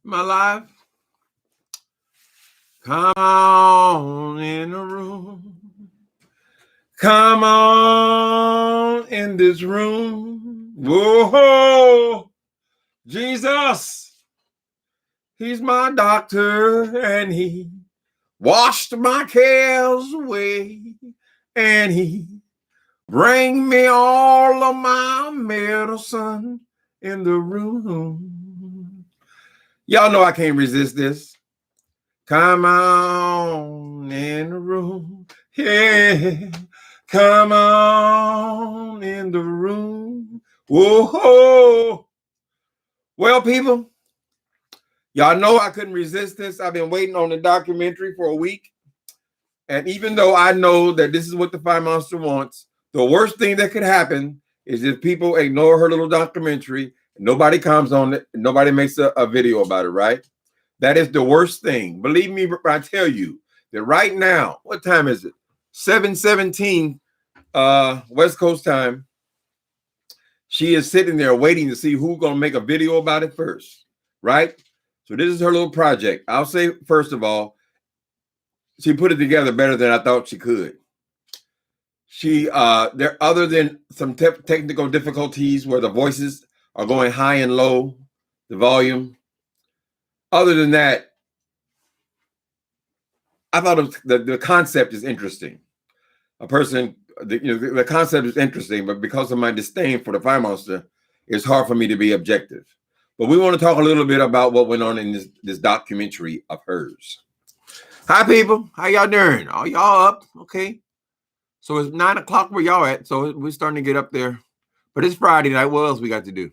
my life. Come on in the room. Come on in this room. Whoa, Jesus. He's my doctor and he washed my cares away and he bring me all of my medicine in the room. Y'all know I can't resist this. Come on in the room. Yeah. Come on in the room. Whoa. Well, people, y'all know I couldn't resist this. I've been waiting on the documentary for a week. And even though I know that this is what the Fire Monster wants, the worst thing that could happen is if people ignore her little documentary, nobody comes on it, nobody makes a video about it, right? That is the worst thing. Believe me, I tell you that right now, what time is it? 7:17 West Coast time. She is sitting there waiting to see who's going to make a video about it first, right? So this is her little project. I'll say, first of all, she put it together better than I thought she could. There, other than some technical difficulties where the voices are going high and low, the volume. Other than that, I thought the concept is interesting. The concept is interesting, but because of my disdain for the Fire Monster, it's hard for me to be objective. But we want to talk a little bit about what went on in this documentary of hers. Hi, people. How y'all doing? Are y'all up? Okay. So it's 9 o'clock where y'all at. So we're starting to get up there. But it's Friday night. What else we got to do?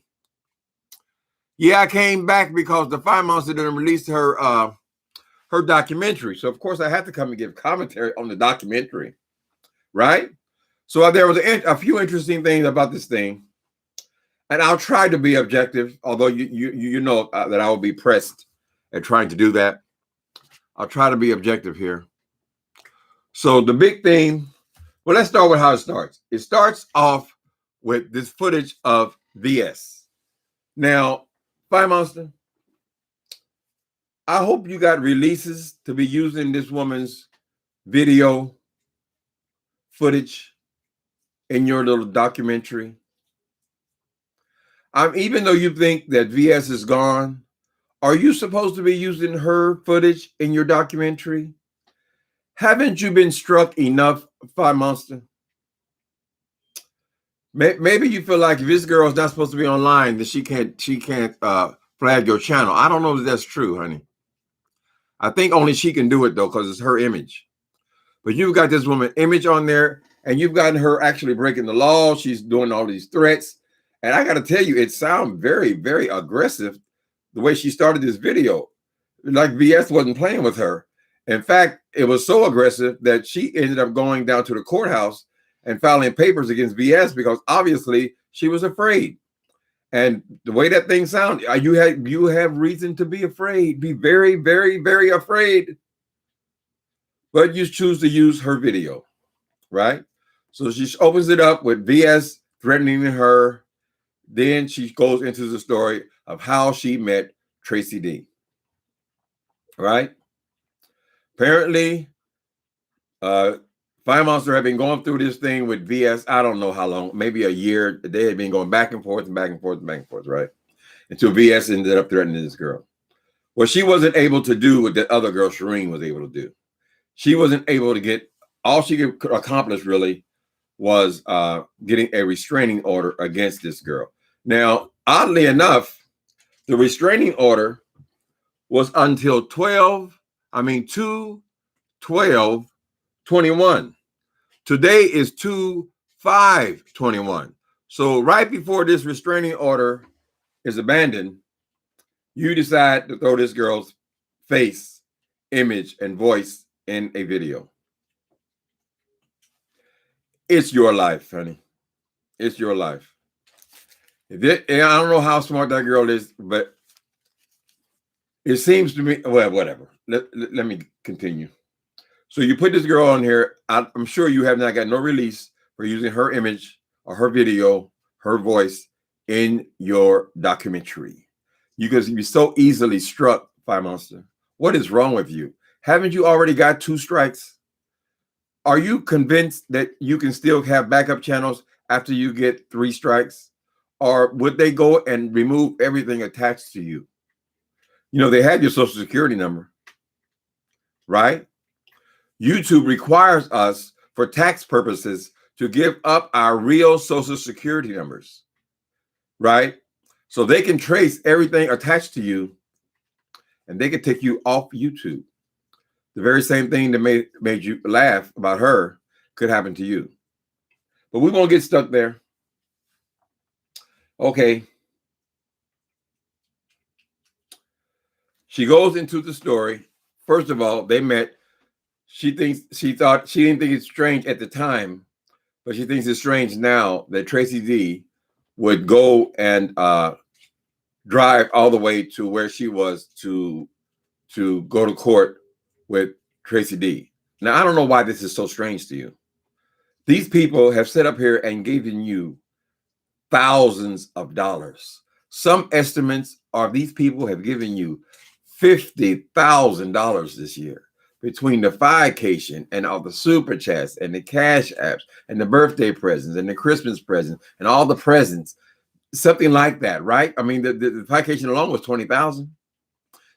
Yeah, I came back because the Fire Monster didn't release her documentary. So, of course, I had to come and give commentary on the documentary. Right? So there was a few interesting things about this thing. And I'll try to be objective, although you know that I will be pressed at trying to do that. I'll try to be objective here. So the big thing, well, let's start with how it starts. It starts off with this footage of VS. Now, Fire Monster, I hope you got releases to be using this woman's video footage in your little documentary. Even though you think that VS is gone, are you supposed to be using her footage in your documentary? Haven't you been struck enough, Fire Monster? Maybe you feel like if this girl is not supposed to be online, that she can't flag your channel. I don't know if that's true, honey. I think only she can do it though, because it's her image. But you've got this woman image on there, and you've gotten her actually breaking the law. She's doing all these threats. And I got to tell you, it sounds very, very aggressive the way she started this video. Like VS wasn't playing with her. In fact, it was so aggressive that she ended up going down to the courthouse and filing papers against VS because obviously she was afraid. And the way that thing sounded, you have reason to be afraid. Be very, very, very afraid. But you choose to use her video, right? So she opens it up with VS threatening her. Then she goes into the story of how she met Tracy D. Right? Apparently, Fire Monster had been going through this thing with VS. I don't know how long, maybe a year. They had been going back and forth and back and forth and back and forth, right? Until VS ended up threatening this girl. Well, she wasn't able to do what the other girl, Shireen, was able to do. She wasn't able to get, all she could accomplish really was getting a restraining order against this girl. Now, oddly enough, the restraining order was until 2/12/21. Today is 2/5/21. So right before this restraining order is abandoned, you decide to throw this girl's face, image, and voice in a video. It's your life, honey. It's your life. I don't know how smart that girl is, but it seems to me, well, whatever. Let me continue. So you put this girl on here. I'm sure you have not got no release for using her image or her video, her voice in your documentary. You could be so easily struck, Fire Monster. What is wrong with you? Haven't you already got 2 strikes? Are you convinced that you can still have backup channels after you get 3 strikes? Or would they go and remove everything attached to you? You know, they had your social security number, right? YouTube requires us for tax purposes to give up our real social security numbers, right? So they can trace everything attached to you and they can take you off YouTube. The very same thing that made you laugh about her could happen to you. But we won't get stuck there. Okay. She goes into the story. First of all, they met. She didn't think it's strange at the time, but she thinks it's strange now that Tracy D would go and drive all the way to where she was to go to court with Tracy D. Now, I don't know why this is so strange to you. These people have set up here and given you thousands of dollars. Some estimates are these people have given you $50,000 this year between the Fication and all the super chats and the cash apps and the birthday presents and the Christmas presents and all the presents, something like that, right? I mean, the Fication alone was 20,000.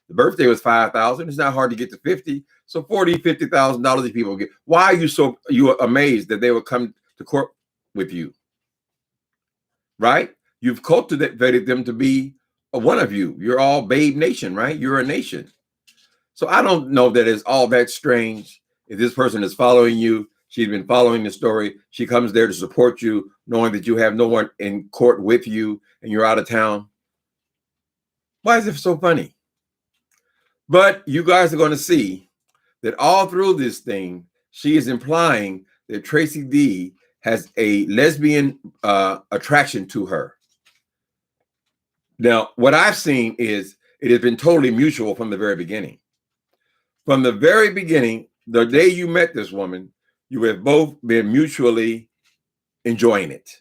The birthday was 5,000. It's not hard to get to 50. So $50,000 these people get. Why are you amazed that they would come to court with you? Right? You've cultivated them to be one of you. You're all Babe Nation, right? You're a nation. So I don't know that it's all that strange. If this person is following you, she's been following the story. She comes there to support you, knowing that you have no one in court with you and you're out of town. Why is it so funny? But you guys are going to see that all through this thing, she is implying that Tracy D has a lesbian attraction to her. Now, what I've seen is it has been totally mutual from the very beginning. From the very beginning, the day you met this woman, you have both been mutually enjoying it.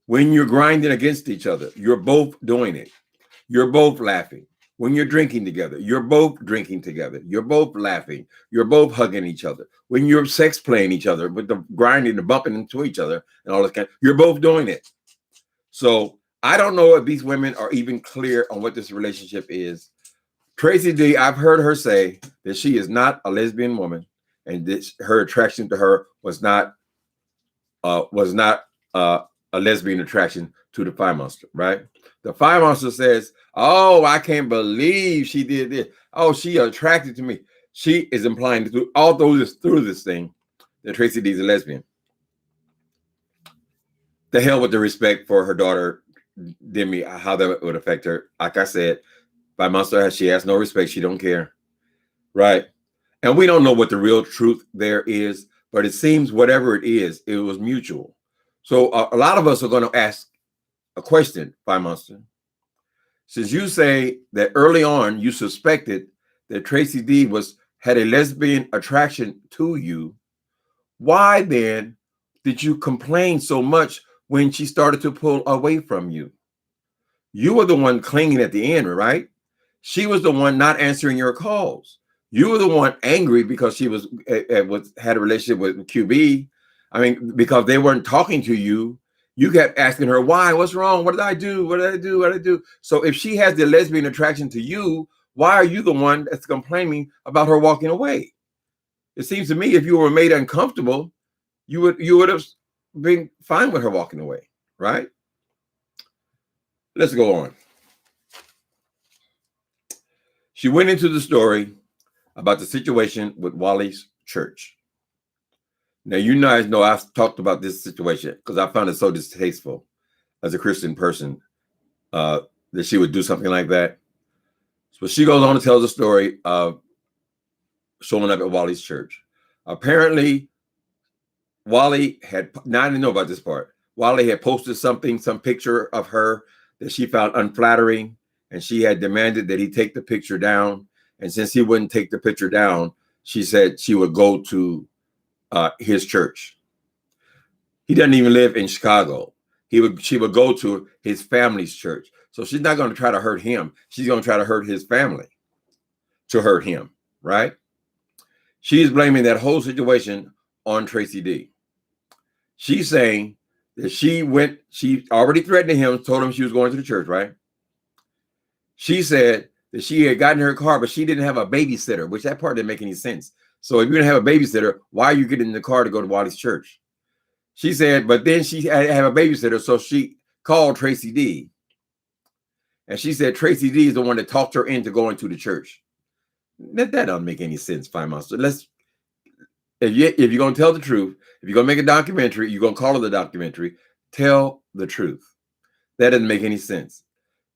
When you're grinding against each other, you're both doing it. You're both laughing. When you're drinking together, you're both drinking together. You're both laughing. You're both hugging each other. When you're sex playing each other with the grinding and bumping into each other and all this kind, you're both doing it. So I don't know if these women are even clear on what this relationship is. Tracy D, I've heard her say that she is not a lesbian woman and that her attraction to her was not a lesbian attraction to the Fire Monster, right? The Fire Monster says, oh, I can't believe she did this. Oh, she attracted to me. She is implying through this thing that Tracy D is a lesbian. The hell with the respect for her daughter, Demi, how that would affect her. Like I said, Fire Monster, she has no respect. She don't care, right? And we don't know what the real truth there is, but it seems whatever it is, it was mutual. So a lot of us are going to ask a question, Fire Monster. Since you say that early on you suspected that Tracy D had a lesbian attraction to you, why then did you complain so much when she started to pull away from you? You were the one clinging at the end, right? She was the one not answering your calls. You were the one angry because she had a relationship with QB. I mean, because they weren't talking to you. You kept asking her, why? What's wrong? What did I do? What did I do? What did I do? So if she has the lesbian attraction to you, why are you the one that's complaining about her walking away? It seems to me if you were made uncomfortable, you would have been fine with her walking away, right? Let's go on. She went into the story about the situation with Wally's church. Now, you guys know I've talked about this situation because I found it so distasteful as a Christian person that she would do something like that. So she goes on to tell the story of showing up at Wally's church. Apparently, Wally had, now I didn't know about this part. Wally had posted some picture of her that she found unflattering, and she had demanded that he take the picture down. And since he wouldn't take the picture down, she said she would go to his church. He doesn't even live in Chicago. She would go to his family's church. So she's not going to try to hurt him. She's going to try to hurt his family to hurt him, right? She's blaming that whole situation on Tracy D. She's saying that she already threatened him, told him she was going to the church, right? She said that she had gotten her car, but she didn't have a babysitter, which that part didn't make any sense. So if you didn't have a babysitter, why are you getting in the car to go to Wally's church? She said, but then she had to have a babysitter, so she called Tracy D. And she said Tracy D is the one that talked her into going to the church. That doesn't make any sense, Fine Monster. If you're going to tell the truth, if you're going to make a documentary, you're going to call it a documentary, tell the truth. That doesn't make any sense.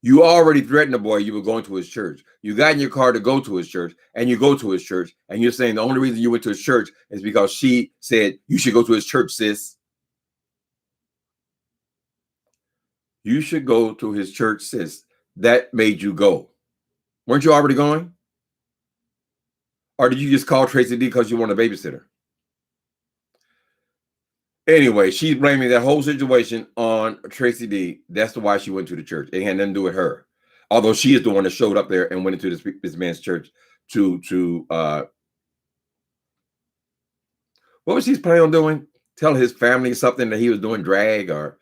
You already threatened the boy you were going to his church. You got in your car to go to his church, and you go to his church, and you're saying the only reason you went to his church is because she said you should go to his church, sis. You should go to his church, sis. That made you go. Weren't you already going? Or did you just call Tracy D because you want a babysitter? Anyway, she's blaming that whole situation on Tracy D. That's why she went to the church. It had nothing to do with her. Although she is the one that showed up there and went into this man's church to what was she planning on doing? Tell his family something that he was doing drag, or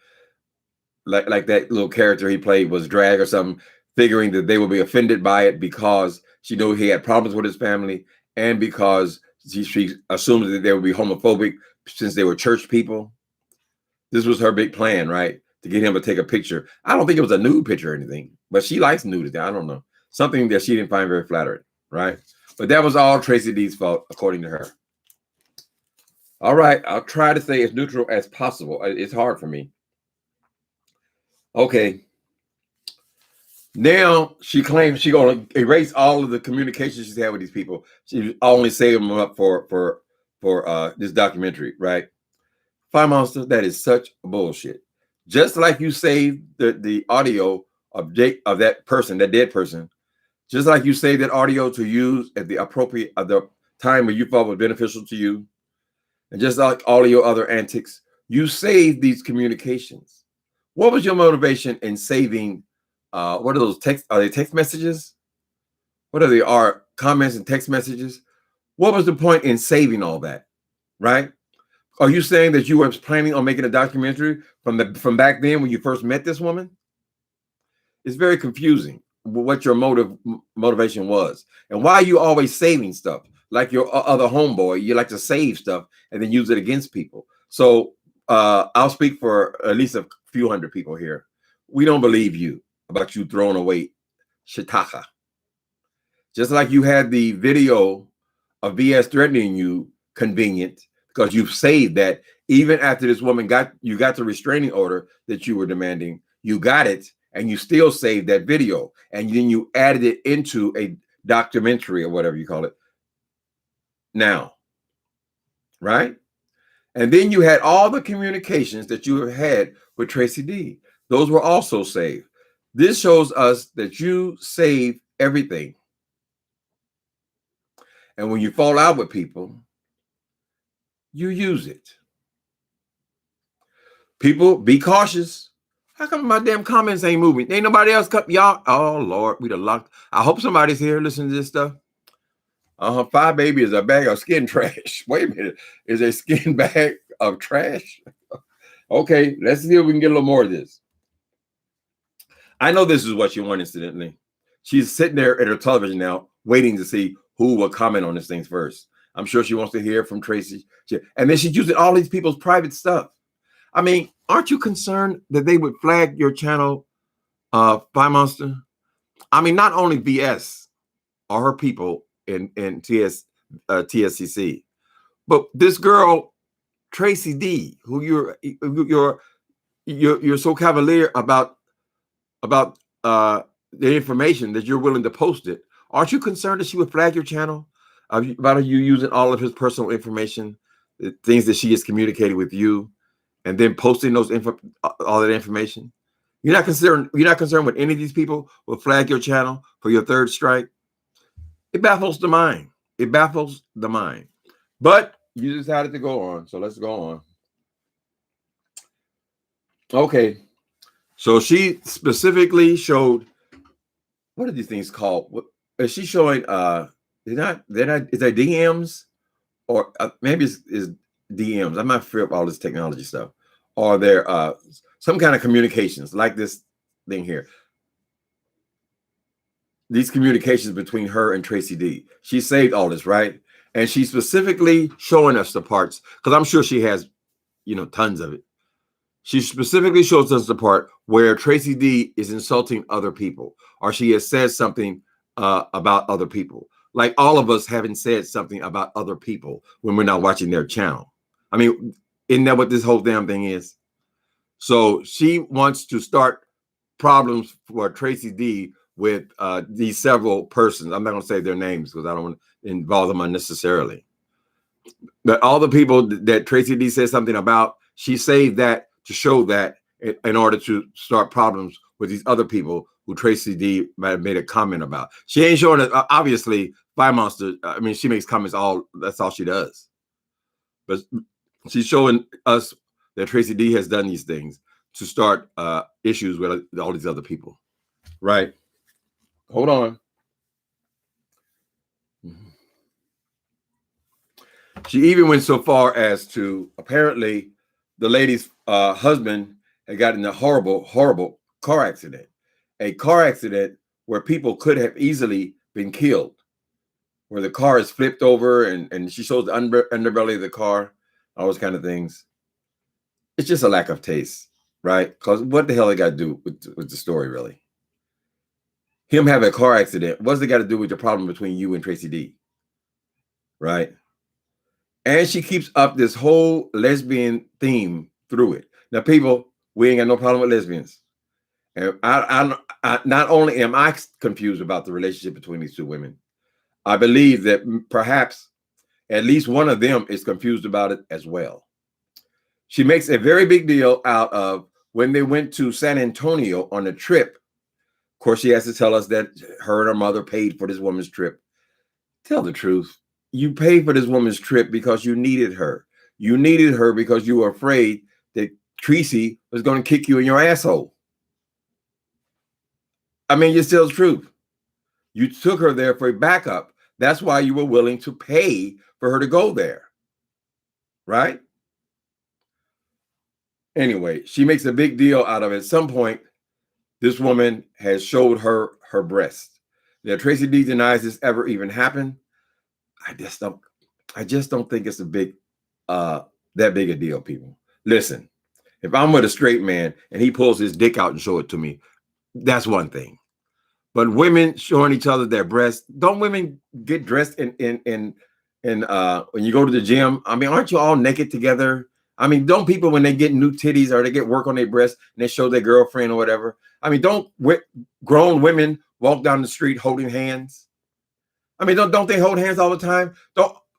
like that little character he played was drag or something, figuring that they would be offended by it because she knew he had problems with his family, and because she assumed that they would be homophobic since they were church people. This was her big plan, right? To get him to take a picture. I don't think it was a nude picture or anything, but she likes nudity. I don't know. Something that she didn't find very flattering, right? But that was all Tracy D's fault, according to her. All right, I'll try to stay as neutral as possible. It's hard for me. Okay. Now she claims she's going to erase all of the communication she's had with these people. She only saved them up for this documentary, right? Fine Monster, that is such bullshit. Just like you saved the audio of that person, that dead person, just like you saved that audio to use at the appropriate the time when you thought was beneficial to you, and just like all of your other antics, you saved these communications. What was your motivation in saving? What are those text? Are they text messages? What are they? Are comments and text messages? What was the point in saving all that? Right? Are you saying that you were planning on making a documentary from back then when you first met this woman? It's very confusing what your motivation was, and why are you always saving stuff like your other homeboy. You like to save stuff and then use it against people. So I'll speak for at least a few hundred people here. We don't believe you about you throwing away Shataka. Just like you had the video of VS threatening you convenient because you've saved that even after this woman got the restraining order that you were demanding, you got it and you still saved that video, and then you added it into a documentary or whatever you call it now, right? And then you had all the communications that you had with Tracy D. Those were also saved. This shows us that you save everything. And when you fall out with people, you use it. People, be cautious. How come my damn comments ain't moving? Ain't nobody else cut y'all? Oh Lord, we done locked. I hope somebody's here listening to this stuff. Five Baby is a bag of skin trash. Wait a minute, is a skin bag of trash? Okay, let's see if we can get a little more of this. I know this is what you want, incidentally. She's sitting there at her television now, waiting to see who will comment on this thing first. I'm sure she wants to hear from Tracy. And then she's using all these people's private stuff. I mean, aren't you concerned that they would flag your channel, Fine Monster? I mean, not only VS or her people in TSCC, but this girl, Tracy D, who you're so cavalier about the information that you're willing to post it. Aren't you concerned that she would flag your channel about you using all of his personal information, the things that she has communicated with you, and then posting those all that information? You're not concerned with any of these people will flag your channel for your third strike? It baffles the mind. It baffles the mind. But you decided to go on, so let's go on. Okay. So she specifically showed, what are these things called? What is she showing? They're not, is that DMs or maybe it's DMs. I'm not sure of all this technology stuff. Or they're some kind of communications like this thing here. These communications between her and Tracy D. She saved all this, right? And she's specifically showing us the parts because I'm sure she has, tons of it. She specifically shows us the part where Tracy D is insulting other people, or she has said something about other people. Like all of us haven't said something about other people when we're not watching their channel. I mean, isn't that what this whole damn thing is? So she wants to start problems for Tracy D with these several persons. I'm not going to say their names because I don't want to involve them unnecessarily. But all the people that Tracy D said something about, she saved that to show that in order to start problems with these other people who Tracy D might have made a comment about. She ain't showing it. Obviously, Fire Monster, I mean, she makes comments that's all she does. But she's showing us that Tracy D has done these things to start issues with all these other people. Right. Hold on. She even went so far as to apparently the lady's husband had gotten a horrible, horrible car accident. A car accident where people could have easily been killed, where the car is flipped over and she shows the underbelly of the car, all those kind of things. It's just a lack of taste, right? Because what the hell they got to do with the story, really? Him having a car accident, what's it got to do with the problem between you and Tracy D? Right? And she keeps up this whole lesbian theme through it. Now, people, we ain't got no problem with lesbians. And I not only am I confused about the relationship between these two women, I believe that perhaps at least one of them is confused about it as well. She makes a very big deal out of when they went to San Antonio on a trip. Of course, she has to tell us that her and her mother paid for this woman's trip. Tell the truth. You paid for this woman's trip because you needed her. You needed her because you were afraid that Tracy was going to kick you in your asshole. I mean, you tell the truth. You took her there for a backup. That's why you were willing to pay for her to go there. Right? Anyway, she makes a big deal out of it. At some point, this woman has showed her breast. Now, Tracy D denies this ever even happened. I just don't think it's that big a deal, people. Listen, if I'm with a straight man and he pulls his dick out and show it to me, that's one thing. But women showing each other their breasts, don't women get dressed in when you go to the gym? I mean, aren't you all naked together? I mean, don't people, when they get new titties or they get work on their breasts and they show their girlfriend or whatever, I mean, don't grown women walk down the street holding hands? I mean, don't they hold hands all the time?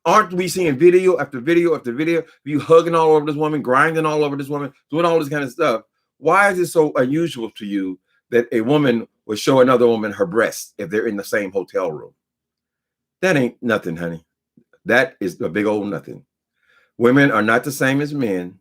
Aren't we seeing video after video after video of you hugging all over this woman, grinding all over this woman, doing all this kind of stuff? Why is it so unusual to you that a woman would show another woman her breasts if they're in the same hotel room? That ain't nothing, honey. That is a big old nothing. Women are not the same as men.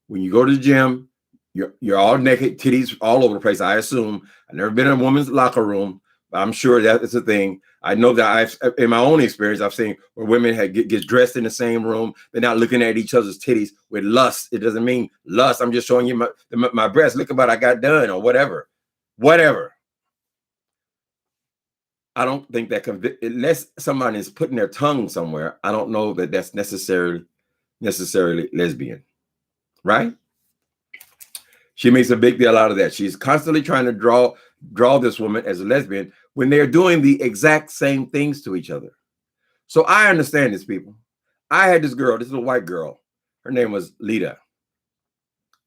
When you go to the gym, you're all naked, titties all over the place. I assume. I've never been in a woman's locker room, but I'm sure that is a thing. I know that in my own experience, I've seen where women get dressed in the same room. They're not looking at each other's titties with lust. It doesn't mean lust. I'm just showing you my breasts. Look at what I got done or whatever. Whatever. I don't think that unless somebody is putting their tongue somewhere, I don't know that that's necessarily lesbian, right? She makes a big deal out of that. She's constantly trying to draw this woman as a lesbian when they're doing the exact same things to each other. So I understand this, people. I had this girl, this little white girl. Her name was Lita.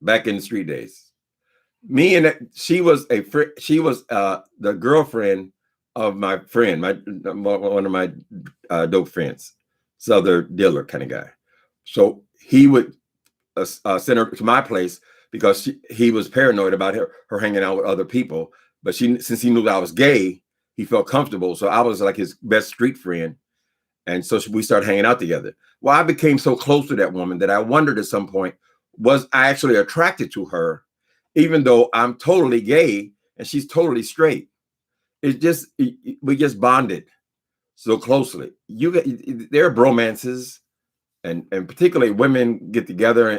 Back in the street days, she was the girlfriend of my friend, one of my dope friends, Southern dealer kind of guy. So he would send her to my place because he was paranoid about her hanging out with other people. But since he knew that I was gay, he felt comfortable. So I was like his best street friend. And so we started hanging out together. Well, I became so close to that woman that I wondered at some point, was I actually attracted to her? even though I'm totally gay and she's totally straight. It's just, we just bonded so closely. There are bromances, and particularly women get together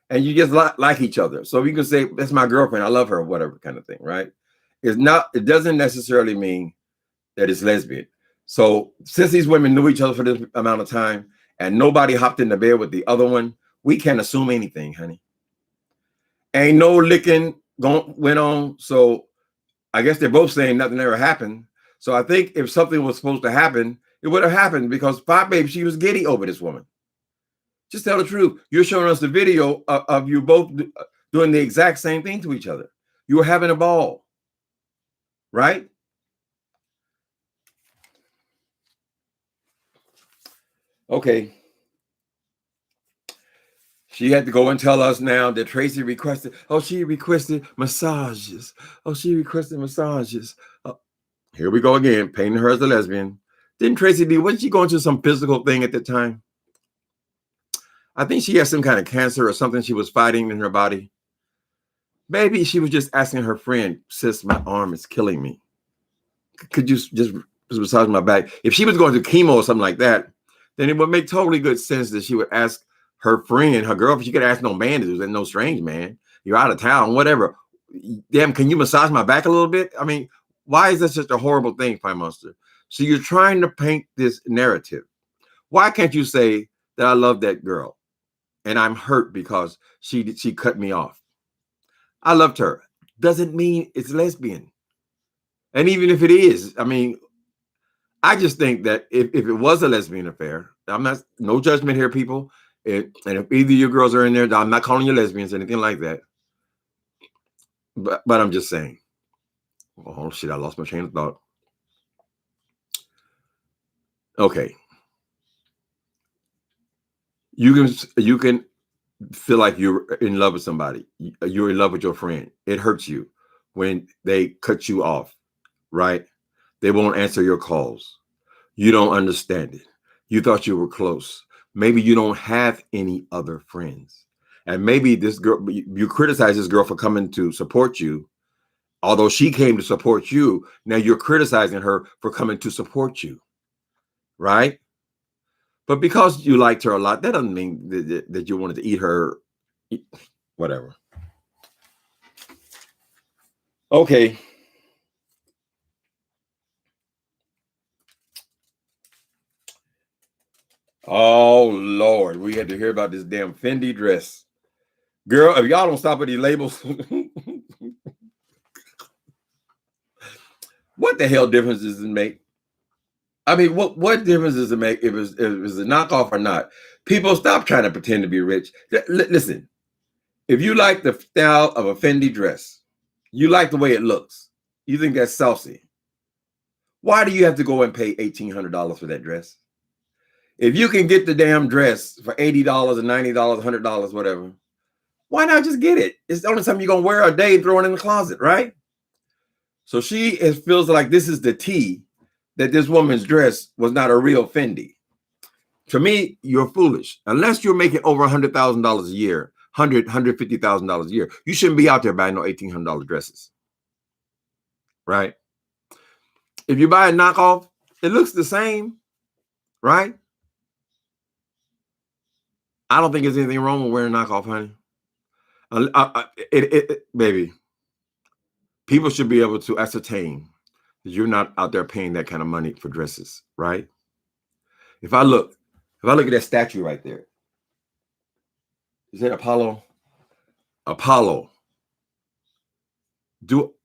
and you just like each other. So you can say, that's my girlfriend, I love her, whatever kind of thing, right? It doesn't necessarily mean that it's lesbian. So since these women knew each other for this amount of time and nobody hopped in the bed with the other one, we can't assume anything, honey. Ain't no licking went on. So I guess they're both saying nothing ever happened. So I think if something was supposed to happen, it would have happened, because Pop Baby, she was giddy over this woman. Just tell the truth. You're showing us the video of you both doing the exact same thing to each other. You were having a ball, right? Okay. She had to go and tell us now that Tracy requested, she requested massages. She requested massages. Here we go again, painting her as a lesbian. Didn't Tracy wasn't she going through some physical thing at the time? I think she had some kind of cancer or something she was fighting in her body. Maybe she was just asking her friend, sis, my arm is killing me. Could you just massage my back? If she was going through chemo or something like that, then it would make totally good sense that she would ask her friend, her girlfriend. She could ask no man to do that, no strange man. You're out of town, whatever. Damn, can you massage my back a little bit? I mean, why is that such a horrible thing, Prime Monster? So you're trying to paint this narrative. Why can't you say that I love that girl and I'm hurt because she cut me off? I loved her. Doesn't mean it's lesbian. And even if it is, I mean, I just think that if it was a lesbian affair, no judgment here, people. And if either of you girls are in there, I'm not calling you lesbians or anything like that. But I'm just saying. Oh shit, I lost my train of thought. Okay. You can feel like you're in love with somebody. You're in love with your friend. It hurts you when they cut you off, right? They won't answer your calls. You don't understand it. You thought you were close. Maybe you don't have any other friends. And maybe this girl, you criticize this girl for coming to support you. Although she came to support you, now you're criticizing her for coming to support you, right? But because you liked her a lot, that doesn't mean that you wanted to eat her, whatever. Okay. Oh, Lord. We had to hear about this damn Fendi dress. Girl, if y'all don't stop with these labels, what the hell difference does it make? I mean, what difference does it make if it's a knockoff or not? People, stop trying to pretend to be rich. Listen, if you like the style of a Fendi dress, you like the way it looks, you think that's saucy, why do you have to go and pay $1,800 for that dress? If you can get the damn dress for $80 or $90, $100, whatever, why not just get it? It's the only time you're going to wear a day and throw it in the closet, right? So she feels like this is the tea, that this woman's dress was not a real Fendi. To me, you're foolish. Unless you're making over $100,000 a year, $150,000 a year, you shouldn't be out there buying no $1,800 dresses, right? If you buy a knockoff, it looks the same, right? I don't think there's anything wrong with wearing a knockoff, honey. Baby, people should be able to ascertain that you're not out there paying that kind of money for dresses, right? If I look at that statue right there, is that Apollo? Apollo.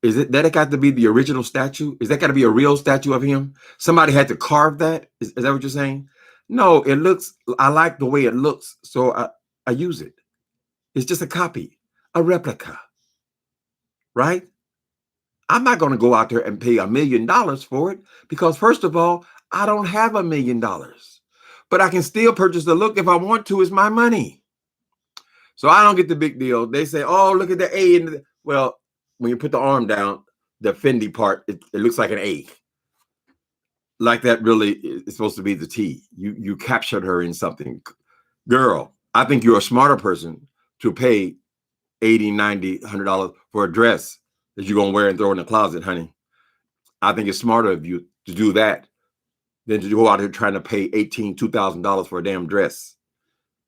Is it that it got to be the original statue? Is that got to be a real statue of him? Somebody had to carve that? Is that what you're saying? No, it looks, I like the way it looks, so I use it. It's just a copy, a replica, right? I'm not going to go out there and pay $1 million for it because, first of all, I don't have $1 million, but I can still purchase the look if I want to. It's my money. So I don't get the big deal. They say, oh, look at the A. Well, when you put the arm down, the Fendi part, it looks like an A. Like that really is supposed to be the T. You captured her in something. Girl, I think you're a smarter person to pay $80, $90, $100 for a dress that you're gonna wear and throw in the closet, honey. I think it's smarter of you to do that than to go out here trying to pay $18,000, $2,000 for a damn dress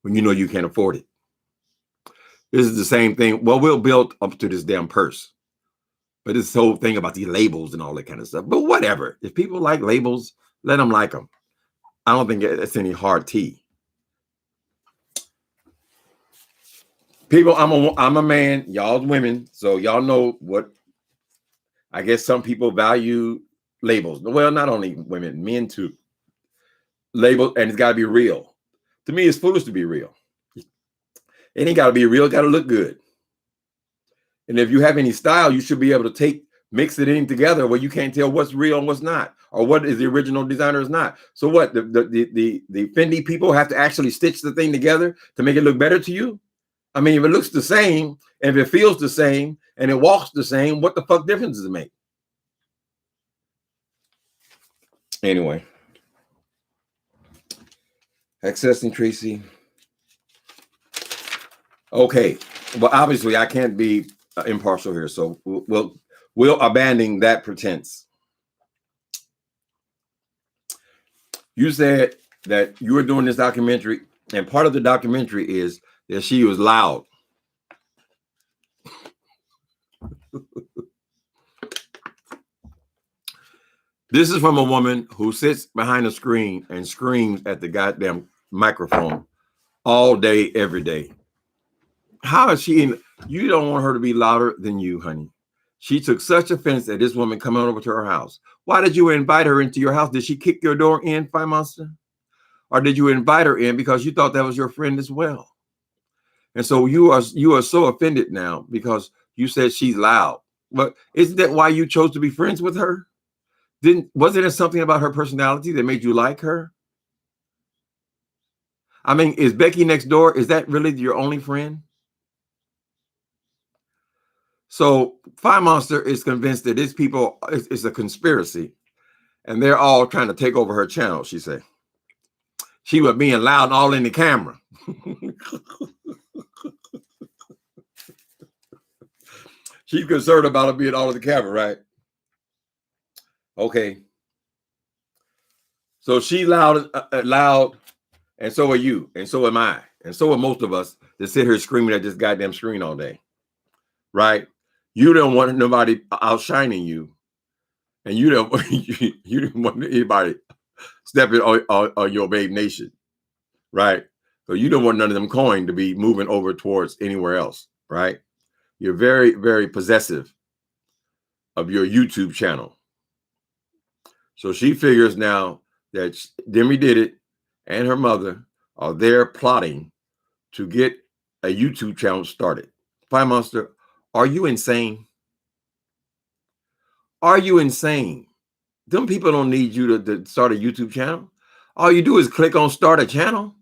when you know you can't afford it. This is the same thing. Well, we'll build up to this damn purse. But this whole thing about these labels and all that kind of stuff. But whatever. If people like labels, let them like them. I don't think it's any hard tea. People, I'm a man. Y'all's women. So y'all know what. I guess some people value labels. Well, not only women, men too. Label, and it's got to be real. To me, it's foolish to be real. It ain't got to be real. It got to look good. And if you have any style, you should be able to mix it in together where you can't tell what's real and what's not, or what is the original designer is not. So what? The Fendi people have to actually stitch the thing together to make it look better to you? I mean, if it looks the same, and if it feels the same, and it walks the same, what the fuck difference does it make? Anyway. Accessing Tracy. Okay. Well, obviously, I can't be impartial here, so we'll abandon that pretense. You said that you were doing this documentary, and part of the documentary is that she was loud. This is from a woman who sits behind a screen and screams at the goddamn microphone all day, every day. How is she in? You don't want her to be louder than you, honey. She took such offense at this woman coming over to her house. Why did you invite her into your house? Did she kick your door in, Fire Monster? Or did you invite her in because you thought that was your friend as well? And so you are so offended now because you said she's loud. But isn't that why you chose to be friends with her? Wasn't there something about her personality that made you like her? I mean, is Becky next door? Is that really your only friend? So Fire Monster is convinced that these people, it's a conspiracy, and they're all trying to take over her channel, she said. She was being loud and all in the camera. She's concerned about it being all in the camera, right? Okay. So she's loud, and so are you, and so am I, and so are most of us that sit here screaming at this goddamn screen all day, right? You don't want nobody outshining you, and you don't want anybody stepping on your Babe Nation, right? So you don't want none of them coin to be moving over towards anywhere else, right? You're very, very possessive of your YouTube channel. So she figures now that Demi did it and her mother are there plotting to get a YouTube channel started. Fire Monster, are you insane? Are you insane? Them people don't need you to start a YouTube channel. All you do is click on start a channel.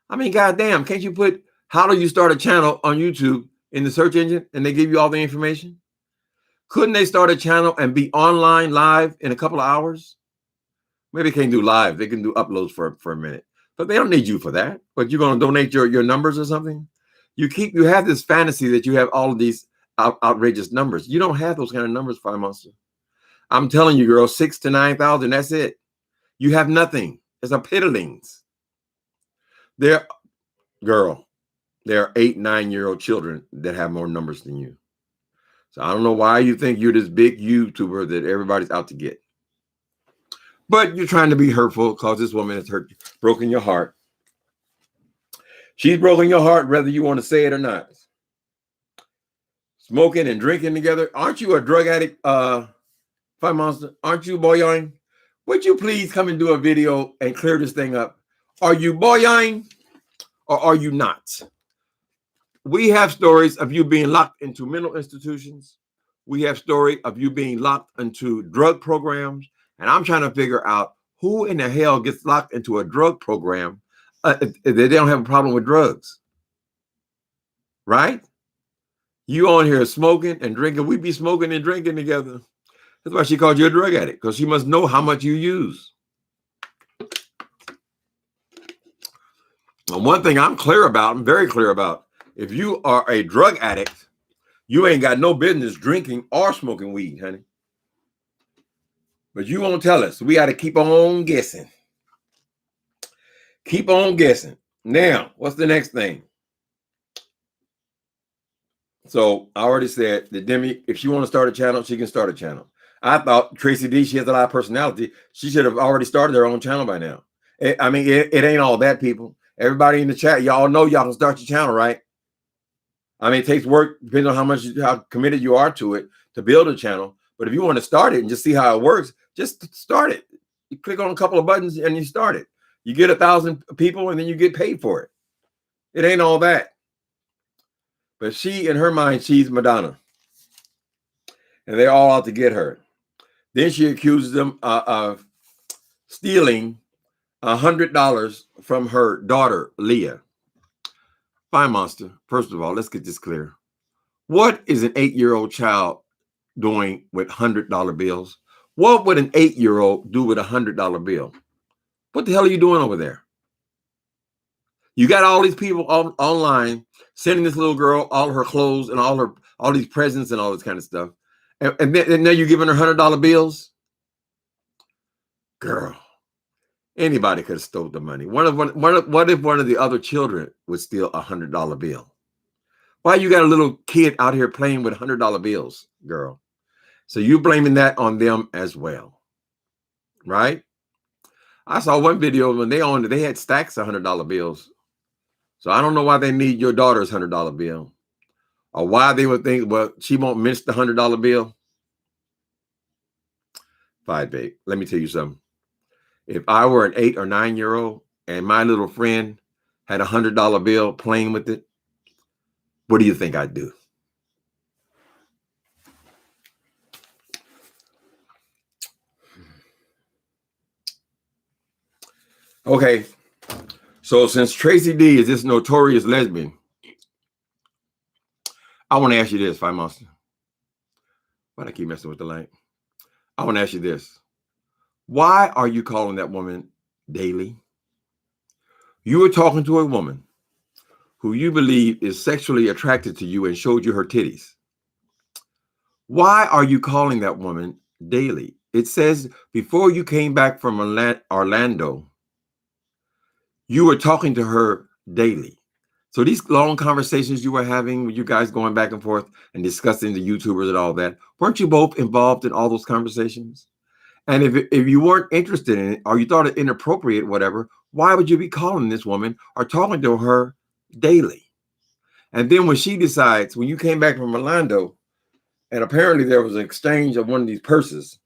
I mean, goddamn, can't you put how do you start a channel on YouTube in the search engine and they give you all the information? Couldn't they start a channel and be online live in a couple of hours? Maybe they can't do live. They can do uploads for a minute, but they don't need you for that. But you're going to donate your numbers or something. You have this fantasy that you have all of these outrageous numbers. You don't have those kind of numbers, Fire Monster. I'm telling you, girl, 6,000 to 9,000. That's it. You have nothing. It's a piddlings. There are 8, 9-year-old children that have more numbers than you. So I don't know why you think you're this big YouTuber that everybody's out to get. But you're trying to be hurtful because this woman has broken your heart. She's broken your heart whether you want to say it or not. Smoking and drinking together. Aren't you a drug addict, Fire Monster? Aren't you, boyoing? Would you please come and do a video and clear this thing up? Are you boyoing or are you not? We have stories of you being locked into mental institutions. We have story of you being locked into drug programs. And I'm trying to figure out who in the hell gets locked into a drug program if they don't have a problem with drugs. Right? You on here smoking and drinking. We be smoking and drinking together. That's why she called you a drug addict, because she must know how much you use. And one thing I'm very clear about, If you are a drug addict, you ain't got no business drinking or smoking weed, honey. But you won't tell us. We got to keep on guessing. Keep on guessing. Now, what's the next thing? So I already said that Demi, if she want to start a channel, she can start a channel. I thought Tracy D, she has a lot of personality. She should have already started her own channel by now. It ain't all that, people. Everybody in the chat, y'all know y'all can start your channel, right? I mean, it takes work, depending on how committed you are to it, to build a channel. But if you want to start it and just see how it works, just start it. You click on a couple of buttons and you start it. You get 1,000 people and then you get paid for it. It ain't all that. But she, in her mind, she's Madonna. And they're all out to get her. Then she accuses them of stealing $100 from her daughter, Leah. Fine, Monster. First of all, let's get this clear. What is an 8-year-old child doing with $100 bills? What would an 8-year-old do with $100 bill? What the hell are you doing over there? You got all these people online sending this little girl all her clothes and all these presents and all this kind of stuff. And now you're giving her $100 bills? Girl, anybody could have stole the money. What if one of the other children would steal $100 bill? Why you got a little kid out here playing with $100 bills, girl? So you blaming that on them as well, right? I saw one video when they had stacks of $100 bills. So I don't know why they need your daughter's $100 bill, or why they would think, well, she won't miss the $100 bill. Fine, babe. Let me tell you something. If I were an 8 or 9-year-old and my little friend had $100 bill playing with it, what do you think I'd do? Okay. So since Tracy D is this notorious lesbian, I want to ask you this, Fine Monster. Why do I keep messing with the light? I want to ask you this. Why are you calling that woman daily? You were talking to a woman who you believe is sexually attracted to you and showed you her titties. Why are you calling that woman daily? It says before you came back from Orlando, you were talking to her daily. So these long conversations you were having with you guys going back and forth and discussing the YouTubers and all that, weren't you both involved in all those conversations? And if you weren't interested in it, or you thought it inappropriate, whatever, why would you be calling this woman or talking to her daily? And then when she decides, when you came back from Orlando, and apparently there was an exchange of one of these purses,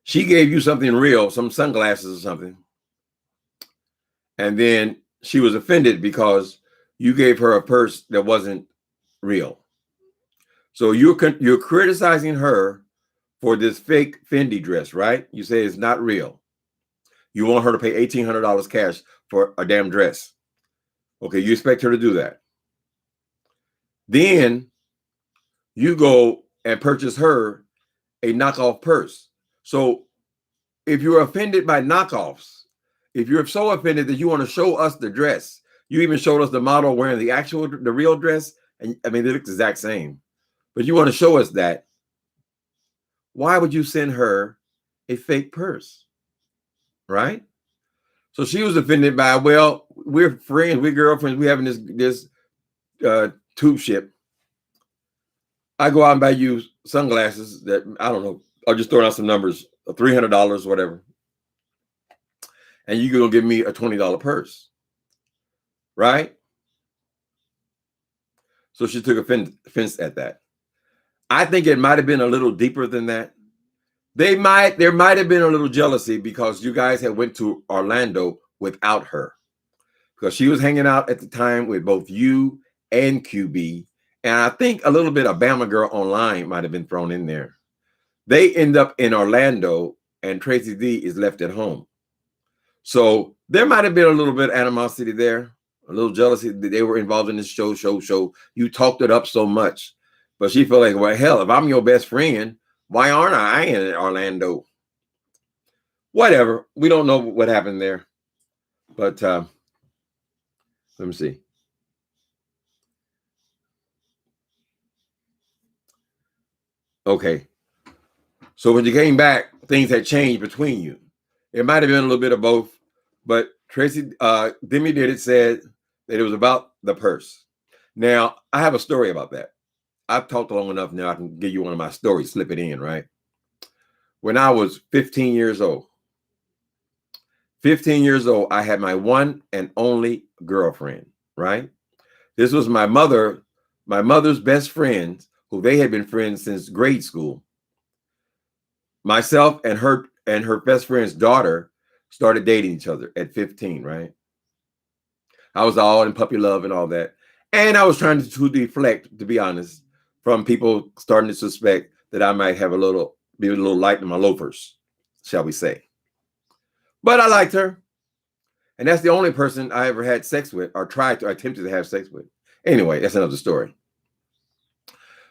she gave you something real, some sunglasses or something. And then she was offended because you gave her a purse that wasn't real. So you're criticizing her for this fake Fendi dress, right? You say it's not real. You want her to pay $1,800 cash for a damn dress. Okay, you expect her to do that. Then you go and purchase her a knockoff purse. So if you're offended by knockoffs, if you're so offended that you want to show us the dress, you even showed us the model wearing the real dress, and I mean, they look the exact same, but you want to show us that, why would you send her a fake purse, right? So she was offended by, well, we're friends, we're girlfriends, we're having this tube ship. I go out and buy you sunglasses that, I don't know, I'll just throw out some numbers, $300, whatever. And you're going to give me a $20 purse, right? So she took offense at that. I think it might have been a little deeper than that. There might have been a little jealousy because you guys had went to Orlando without her, because she was hanging out at the time with both you and QB. And I think a little bit of Bama Girl Online might have been thrown in there. They end up in Orlando and Tracy D is left at home. So there might have been a little bit of animosity there, a little jealousy that they were involved in this show. You talked it up so much, but she felt like, well, hell, if I'm your best friend, why aren't I in Orlando? Whatever. We don't know what happened there, but let me see. Okay. So when you came back, things had changed between you. It might have been a little bit of both, but Tracy Demi did it said that it was about the purse. Now, I have a story about that. I've talked long enough now. I can give you one of my stories, slip it in, right? When I was 15 years old, 15 years old, I had my one and only girlfriend, right? This was my mother's best friends, who they had been friends since grade school. Myself and her best friend's daughter started dating each other at 15, right? I was all in puppy love and all that. And I was trying to deflect, to be honest, from people starting to suspect that I might have be a little light in my loafers, shall we say. But I liked her. And that's the only person I ever had sex with or attempted to have sex with. Anyway, that's another story.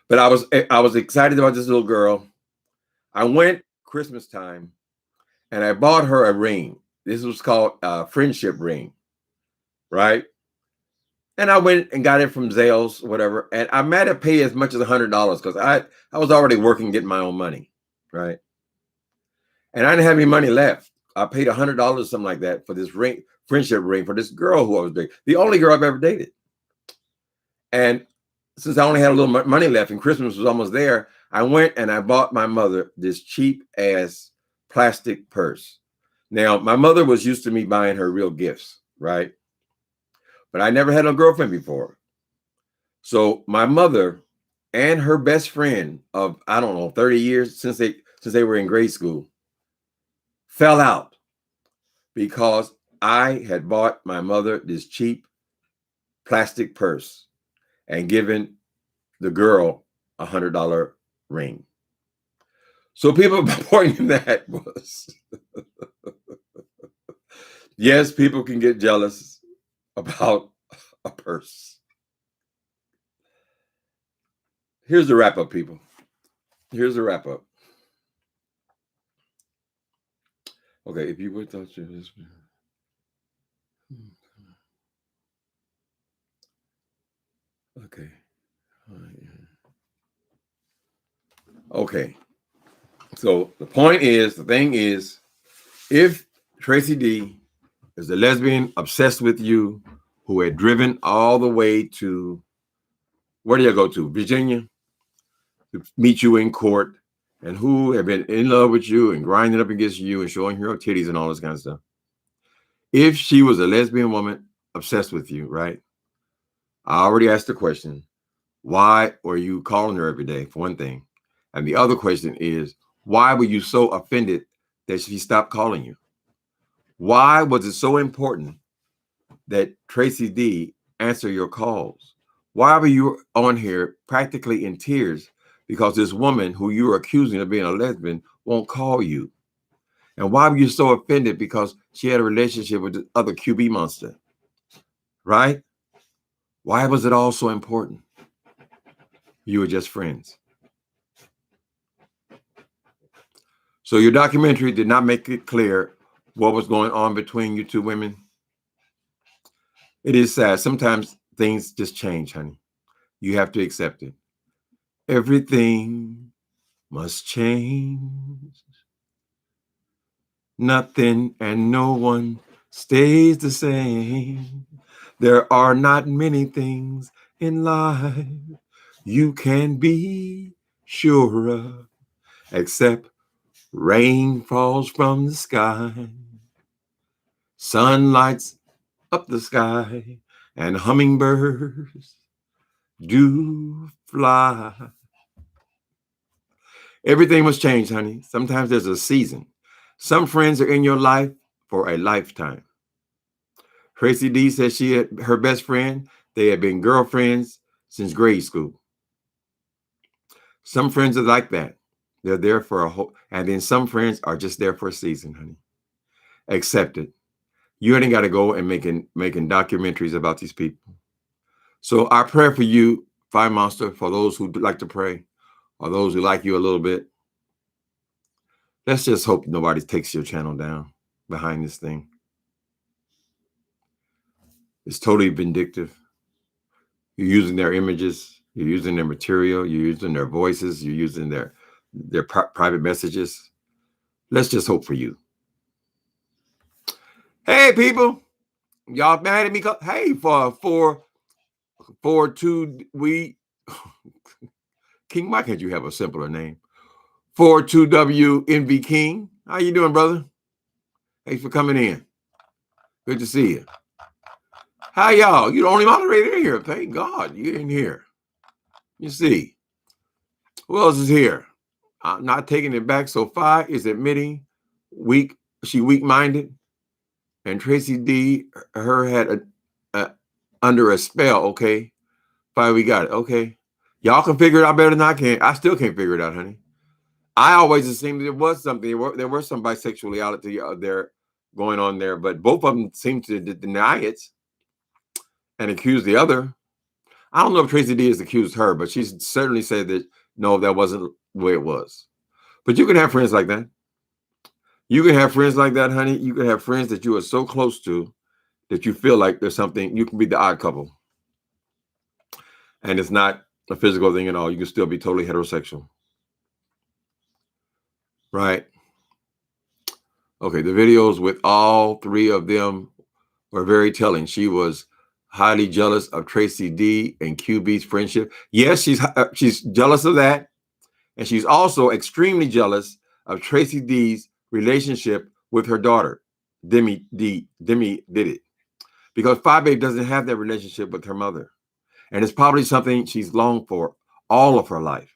But I was excited about this little girl. I went Christmas time and I bought her a ring. This was called a friendship ring, right? And I went and got it from Zales, whatever. And I might have paid as much as $100 because I was already working, getting my own money, right? And I didn't have any money left. I paid $100, something like that, for this ring, friendship ring, for this girl who I was dating, the only girl I've ever dated. And since I only had a little money left and Christmas was almost there, I went and I bought my mother this cheap ass plastic purse. Now, my mother was used to me buying her real gifts, right? But I never had a girlfriend before. So my mother and her best friend of, I don't know, 30 years since they were in grade school fell out because I had bought my mother this cheap plastic purse and given the girl $100 ring. So people pointing that was, yes, people can get jealous about a purse. Here's the wrap up, people. Here's the wrap up. Okay, if you would touch this. Okay. Okay. So the thing is, if Tracy D is a lesbian obsessed with you who had driven all the way to, where do you go to? Virginia, to meet you in court, and who have been in love with you and grinding up against you and showing her titties and all this kind of stuff. If she was a lesbian woman obsessed with you, right? I already asked the question, why were you calling her every day, for one thing? And the other question is, why were you so offended that she stopped calling you? Why was it so important that Tracy D answer your calls? Why were you on here practically in tears because this woman who you were accusing of being a lesbian won't call you? And why were you so offended because she had a relationship with the other QB monster? Right? Why was it all so important? You were just friends. So your documentary did not make it clear what was going on between you two women. It is sad. Sometimes things just change, honey. You have to accept it. Everything must change. Nothing and no one stays the same. There are not many things in life you can be sure of, except rain falls from the sky, sun lights up the sky, and hummingbirds do fly. Everything must change, honey. Sometimes there's a season. Some friends are in your life for a lifetime. Tracy D says she had her best friend. They had been girlfriends since grade school. Some friends are like that. They're there for a whole, and then some friends are just there for a season, honey. Accept it. You ain't got to go and making documentaries about these people. So our prayer for you, Fire Monster, for those who like to pray, or those who like you a little bit, let's just hope nobody takes your channel down behind this thing. It's totally vindictive. You're using their images, you're using their material, you're using their voices, you're using their their private messages. Let's just hope for you. Hey, people, y'all mad at me? Hey, for 2 we King, why can't you have a simpler name? 42WNV King. How you doing, brother? Thanks for coming in. Good to see you. How y'all? You the only moderator in here. Thank God you're in here. You see. Who else is here? I'm not taking it back. So Fi is admitting she weak-minded. And Tracy D, her had under a spell. Okay. Fi, we got it. Okay. Y'all can figure it out better than I can. I still can't figure it out, honey. I always assumed there was something. There were some bisexuality there going on there, but both of them seem to deny it and accuse the other. I don't know if Tracy D has accused her, but she's certainly said that no, that wasn't the way it was. But you can have friends like that. You can have friends like that, honey. You can have friends that you are so close to that you feel like there's something. You can be the odd couple, and it's not a physical thing at all. You can still be totally heterosexual. Right. Okay, the videos with all three of them were very telling. She was highly jealous of Tracy D and QB's friendship. Yes, she's jealous of that. And she's also extremely jealous of Tracy D's relationship with her daughter, Demi did it. Because Fi Babe doesn't have that relationship with her mother. And it's probably something she's longed for all of her life.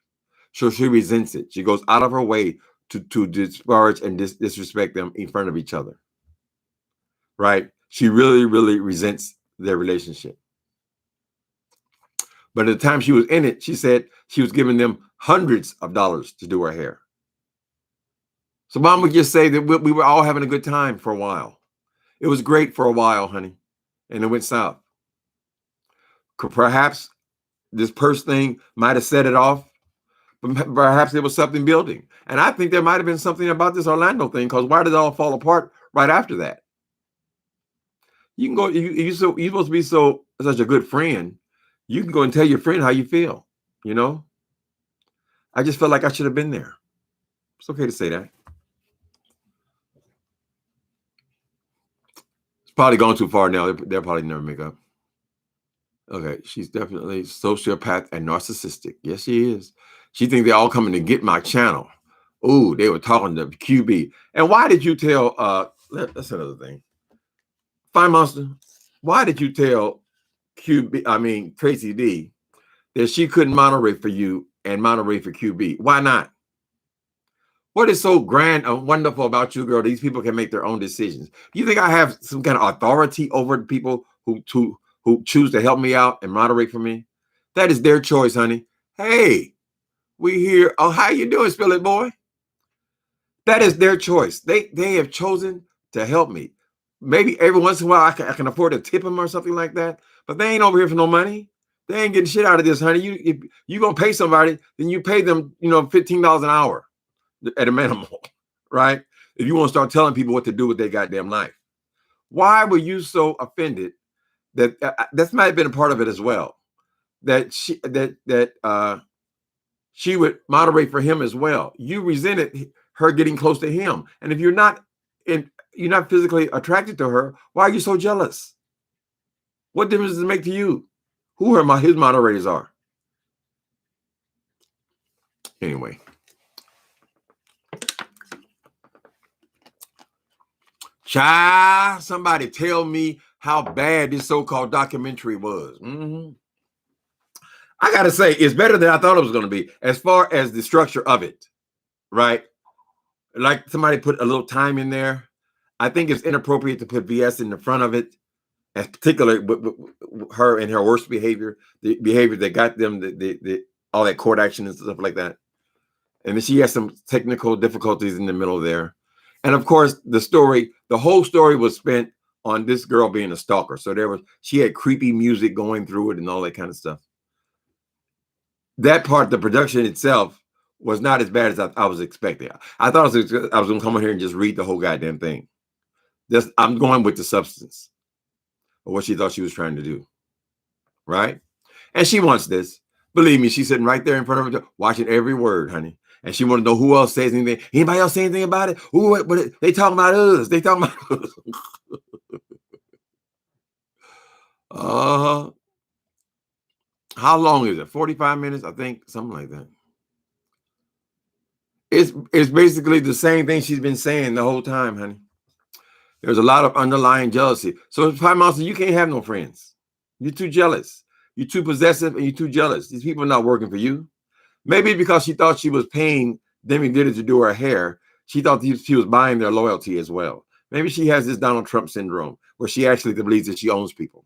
So she resents it. She goes out of her way to disparage and disrespect them in front of each other. Right? She really, really resents their relationship. But at the time she was in it, she said she was giving them hundreds of dollars to do her hair. So mom would just say that we were all having a good time for a while. It was great for a while, honey. And it went south. Perhaps this purse thing might have set it off. But perhaps there was something building. And I think there might have been something about this Orlando thing, because why did it all fall apart right after that? You can go, you're supposed to be such a good friend. You can go and tell your friend how you feel, you know? I just felt like I should have been there. It's okay to say that. It's probably gone too far now. They'll probably never make up. Okay, she's definitely sociopath and narcissistic. Yes, she is. She thinks they're all coming to get my channel. Ooh, they were talking to QB. And why did you tell, that's another thing. Fine Monster, why did you tell Tracy D that she couldn't moderate for you and moderate for QB? Why not? What is so grand and wonderful about you, girl? These people can make their own decisions. Do you think I have some kind of authority over the people who choose to help me out and moderate for me? That is their choice, honey. Hey, we here. Oh, how you doing, Spill It Boy? That is their choice. They have chosen to help me. Maybe every once in a while I can afford to tip them or something like that. But they ain't over here for no money. They ain't getting shit out of this, honey. If you gonna pay somebody, then you pay them, $15 an hour at a minimum, right? If you want to start telling people what to do with their goddamn life. Why were you so offended that that might have been a part of it as well? That she would moderate for him as well. You resented her getting close to him, and if you're not physically attracted to her, why are you so jealous? What difference does it make to you? Who his moderators are? Anyway. Child, somebody tell me how bad this so-called documentary was. I gotta say, it's better than I thought it was going to be as far as the structure of it, right? Like somebody put a little time in there. I think it's inappropriate to put VS in the front of it, and particularly with her and her worst behavior, the behavior that got them all that court action and stuff like that. And then she has some technical difficulties in the middle there. And of course, the whole story was spent on this girl being a stalker. So she had creepy music going through it and all that kind of stuff. That part, the production itself, was not as bad as I was expecting. I thought I was going to come in here and just read the whole goddamn thing. I'm going with the substance of what she thought she was trying to do. Right? And she wants this. Believe me, she's sitting right there in front of her, watching every word, honey. And she want to know who else says anything. Anybody else say anything about it? Ooh, but they talking about us. They talking about us. How long is it? 45 minutes, I think, something like that. It's basically the same thing she's been saying the whole time, honey. There's a lot of underlying jealousy. So Prime Monster, you can't have no friends. You're too jealous. You're too possessive and you're too jealous. These people are not working for you. Maybe because she thought she was paying Demi Diddy to do her hair, she thought she was buying their loyalty as well. Maybe she has this Donald Trump syndrome where she actually believes that she owns people.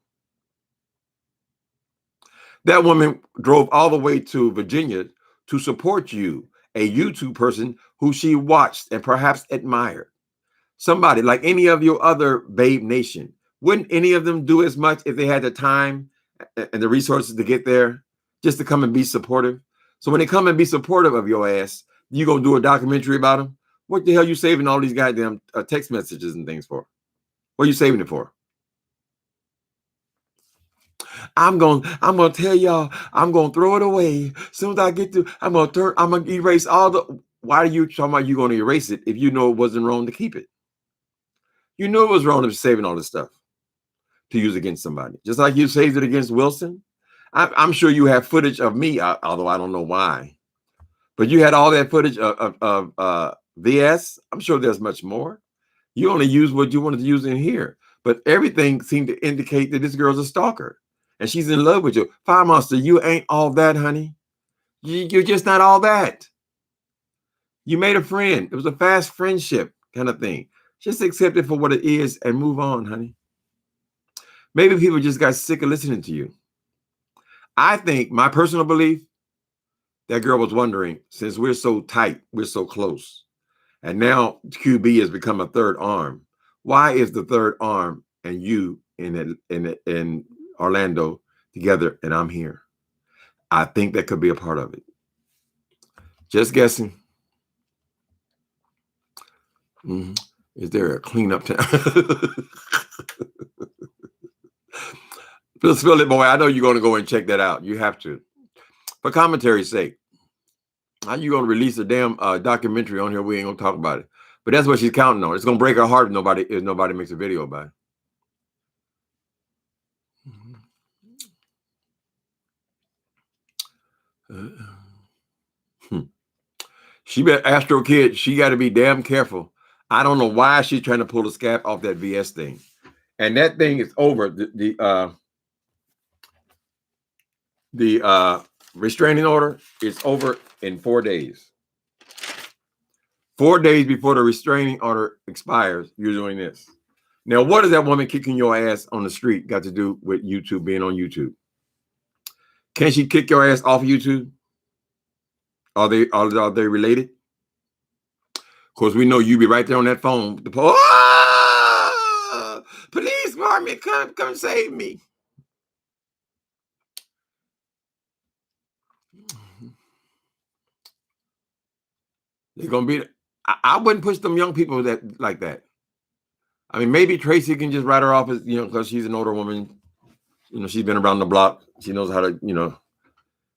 That woman drove all the way to Virginia to support you, a YouTube person who she watched and perhaps admired. Somebody like any of your other Babe Nation. Wouldn't any of them do as much if they had the time and the resources to get there just to come and be supportive? So when they come and be supportive of your ass, you gonna do a documentary about them? What the hell you saving all these goddamn text messages and things for? What are you saving it for? I'm gonna tell y'all, I'm gonna throw it away. As soon as I get to, I'm gonna erase all the. Why are you talking about you gonna erase it if you know it wasn't wrong to keep it? You knew it was wrong to be saving all this stuff to use against somebody. Just like you saved it against Wilson. I'm sure you have footage of me, although I don't know why. But you had all that footage of VS. I'm sure there's much more. You only use what you wanted to use in here. But everything seemed to indicate that this girl's a stalker. And she's in love with you. Fire Monster, you ain't all that, honey. You're just not all that. You made a friend. It was a fast friendship kind of thing. Just accept it for what it is and move on, honey. Maybe people just got sick of listening to you. I think, my personal belief, that girl was wondering, since we're so tight, we're so close, and now QB has become a third arm, why is the third arm and you in Orlando together and I'm here? I think that could be a part of it. Just guessing. Is there a cleanup time? Spill it, boy. I know you're going to go and check that out. You have to. For commentary's sake. How you going to release a damn documentary on here? We ain't going to talk about it. But that's what she's counting on. It's going to break her heart if nobody makes a video about it. She bet Astro Kid, she got to be damn careful. I don't know why she's trying to pull the scab off that VS thing. And that thing is over. The restraining order is over in 4 days. 4 days before the restraining order expires, you're doing this. Now, what does that woman kicking your ass on the street got to do with YouTube, being on YouTube? Can she kick your ass off of YouTube? Are they related? Of course, we know you be right there on that phone. Police department, come save me. They're gonna be. I wouldn't push them young people like that. I mean, maybe Tracy can just write her off as, because she's an older woman. She's been around the block. She knows how to,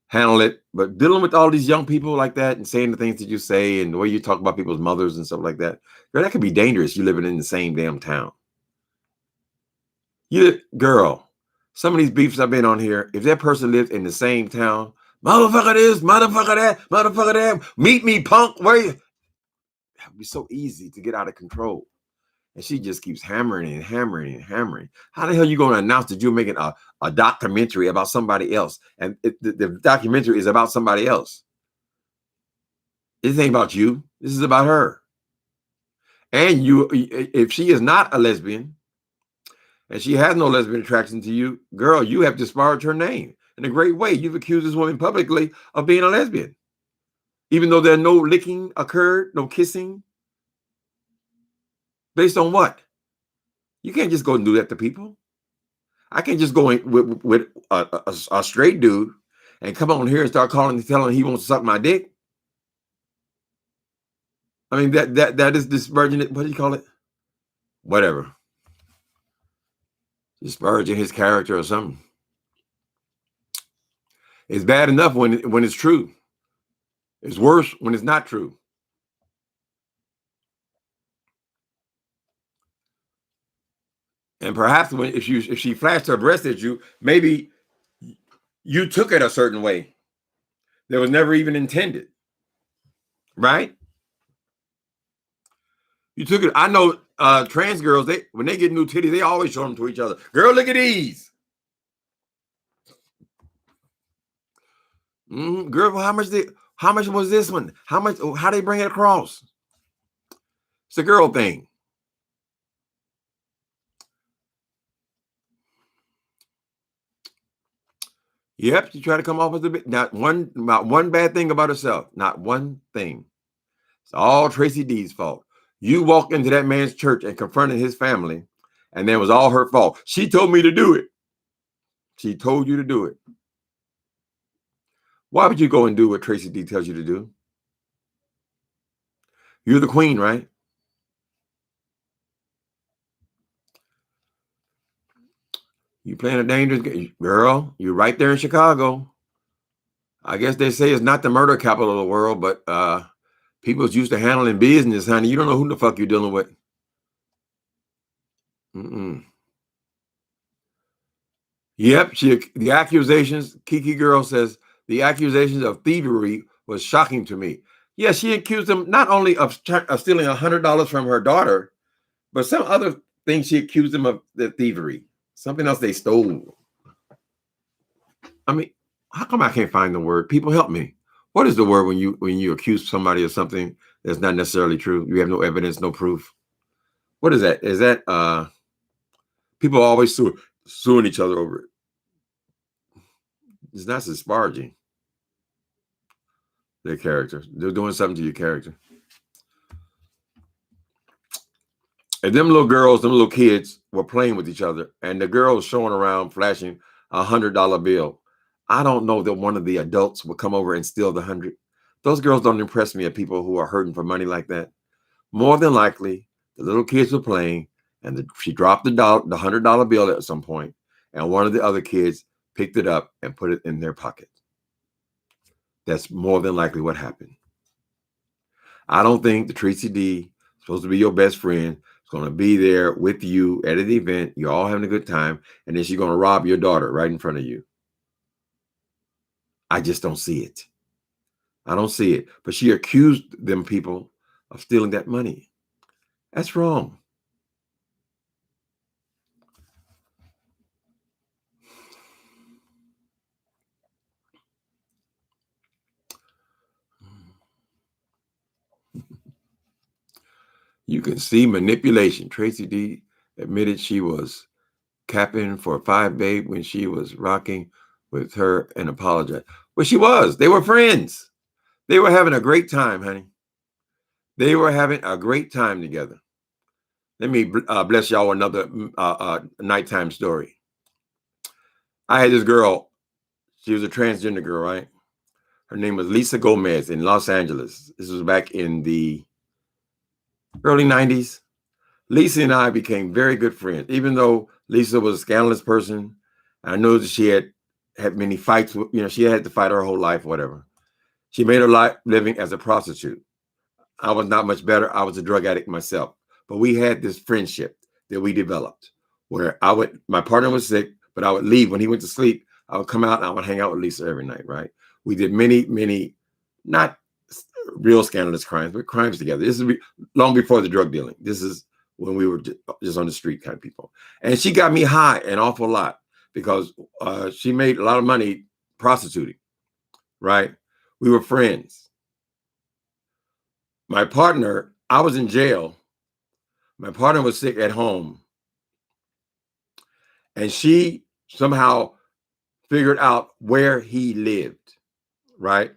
handle it. But dealing with all these young people like that and saying the things that you say and the way you talk about people's mothers and stuff like that, girl, that could be dangerous. You living in the same damn town. Girl, some of these beefs I've been on here, if that person lives in the same town, motherfucker this, motherfucker that, motherfucker that, meet me, punk, where you? That would be so easy to get out of control. And she just keeps hammering and hammering and hammering. How the hell are you going to announce that you're making a documentary about somebody else? And the documentary is about somebody else. This ain't about you. This is about her. And if she is not a lesbian and she has no lesbian attraction to you, girl, you have disparaged her name in a great way. You've accused this woman publicly of being a lesbian, even though there no licking occurred, no kissing. Based on what? You can't just go and do that to people. I can't just go in with a straight dude and come on here and start telling him he wants to suck my dick. I mean, that is disparaging it. What do you call it? Whatever. Disparaging his character or something. It's bad enough when it's true. It's worse when it's not true. And perhaps when if she flashed her breast at you, maybe you took it a certain way that was never even intended, right? You took it. I know trans girls, when they get new titties, they always show them to each other. Girl, look at these. Girl, how much was this one? How they bring it across? It's a girl thing. Yep, she tried to come off as a bit. Not one bad thing about herself. Not one thing. It's all Tracy D's fault. You walked into that man's church and confronted his family, and then it was all her fault. She told me to do it. She told you to do it. Why would you go and do what Tracy D tells you to do? You're the queen, right? You playing a dangerous game. Girl, you're right there in Chicago. I guess they say it's not the murder capital of the world, but people's used to handling business, honey. You don't know who the fuck you're dealing with. Yep, the accusations, Kiki Girl says, the accusations of thievery was shocking to me. Yeah, she accused him not only of stealing $100 from her daughter, but some other things she accused him of the thievery. Something else they stole. I mean, how come I can't find the word? People help me. What is the word when you accuse somebody of something that's not necessarily true? You have no evidence, no proof. What is that? Is that people always suing each other over it? It's not disparaging their character. They're doing something to your character. And them little girls, them little kids were playing with each other, and the girl was showing around flashing $100 bill. I don't know that one of the adults would come over and steal the 100. Those girls don't impress me at people who are hurting for money like that. More than likely, the little kids were playing, and she dropped the $100 bill at some point, and one of the other kids picked it up and put it in their pocket. That's more than likely what happened. I don't think the Tracy D, supposed to be your best friend, is going to be there with you at an event. You're all having a good time, and then she's going to rob your daughter right in front of you. I just don't see it. I don't see it. But she accused them people of stealing that money. That's wrong. You can see manipulation. Tracy D admitted she was capping for 5 Babe when she was rocking with her and apologized. Well, she was. They were friends. They were having a great time, honey. They were having a great time together. Let me bless y'all with another nighttime story. I had this girl. She was a transgender girl, right? Her name was Lisa Gomez in Los Angeles. This was back in the early 90s. Lisa and I became very good friends, even though Lisa was a scandalous person. I know that she had many fights. She had to fight her whole life, whatever. She made her living as a prostitute. I was not much better. I was a drug addict myself. But we had this friendship that we developed where my partner was sick, but I would leave. When he went to sleep, I would come out and I would hang out with Lisa every night, right? We did many, many, not real scandalous crimes, but crimes together. This is long before the drug dealing. This is when we were just on the street kind of people. And she got me high an awful lot because she made a lot of money prostituting, right? We were friends. My partner, I was in jail. My partner was sick at home. And she somehow figured out where he lived, right?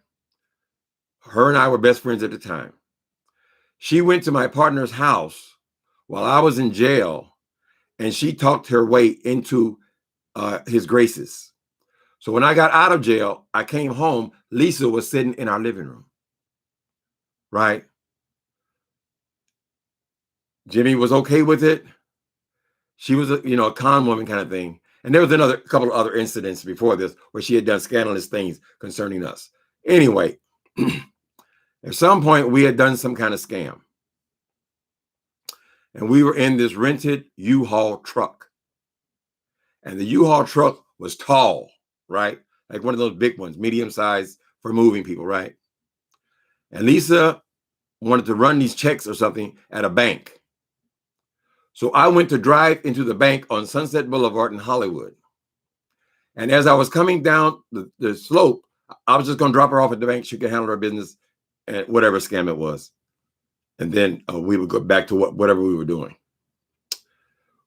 Her and I were best friends at the time. She went to my partner's house while I was in jail, and she talked her way into his graces. So when I got out of jail, I came home. Lisa was sitting in our living room, right? Jimmy was okay with it. She was a con woman kind of thing. And there was a couple of other incidents before this where she had done scandalous things concerning us. Anyway, At some point, we had done some kind of scam. And we were in this rented U-Haul truck. And the U-Haul truck was tall, right? Like one of those big ones, medium size for moving people, right? And Lisa wanted to run these checks or something at a bank. So I went to drive into the bank on Sunset Boulevard in Hollywood. And as I was coming down the slope, I was just going to drop her off at the bank. She could handle her business and whatever scam it was. And then we would go back to whatever we were doing.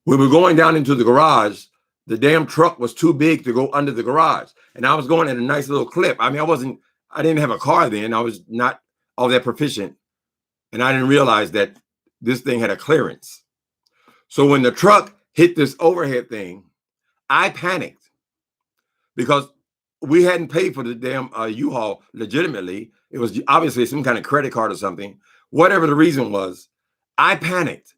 We were going down into the garage. The damn truck was too big to go under the garage. And I was going at a nice little clip. I mean, I didn't have a car then. I was not all that proficient. And I didn't realize that this thing had a clearance. So when the truck hit this overhead thing, I panicked because we hadn't paid for the damn U-Haul legitimately. It was obviously some kind of credit card or something. Whatever the reason was, I panicked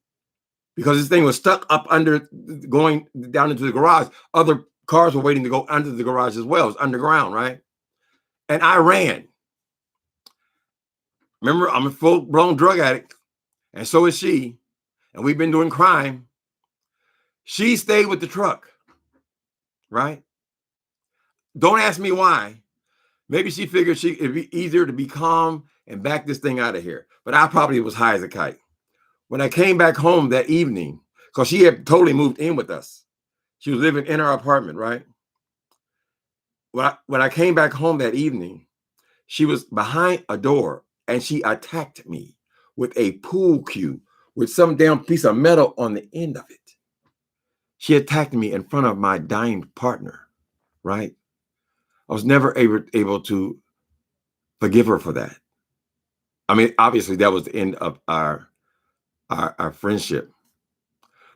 because this thing was stuck up under, going down into the garage. Other cars were waiting to go under the garage as well. It's underground, right? And I ran. Remember, I'm a full-blown drug addict, and so is she. And we've been doing crime. She stayed with the truck, right? Don't ask me why. Maybe she figured it'd be easier to be calm and back this thing out of here. But I probably was high as a kite. When I came back home that evening, because she had totally moved in with us. She was living in our apartment, right? When I came back home that evening, she was behind a door and she attacked me with a pool cue with some damn piece of metal on the end of it. She attacked me in front of my dying partner, right? I was never able to forgive her for that. I mean, obviously that was the end of our friendship.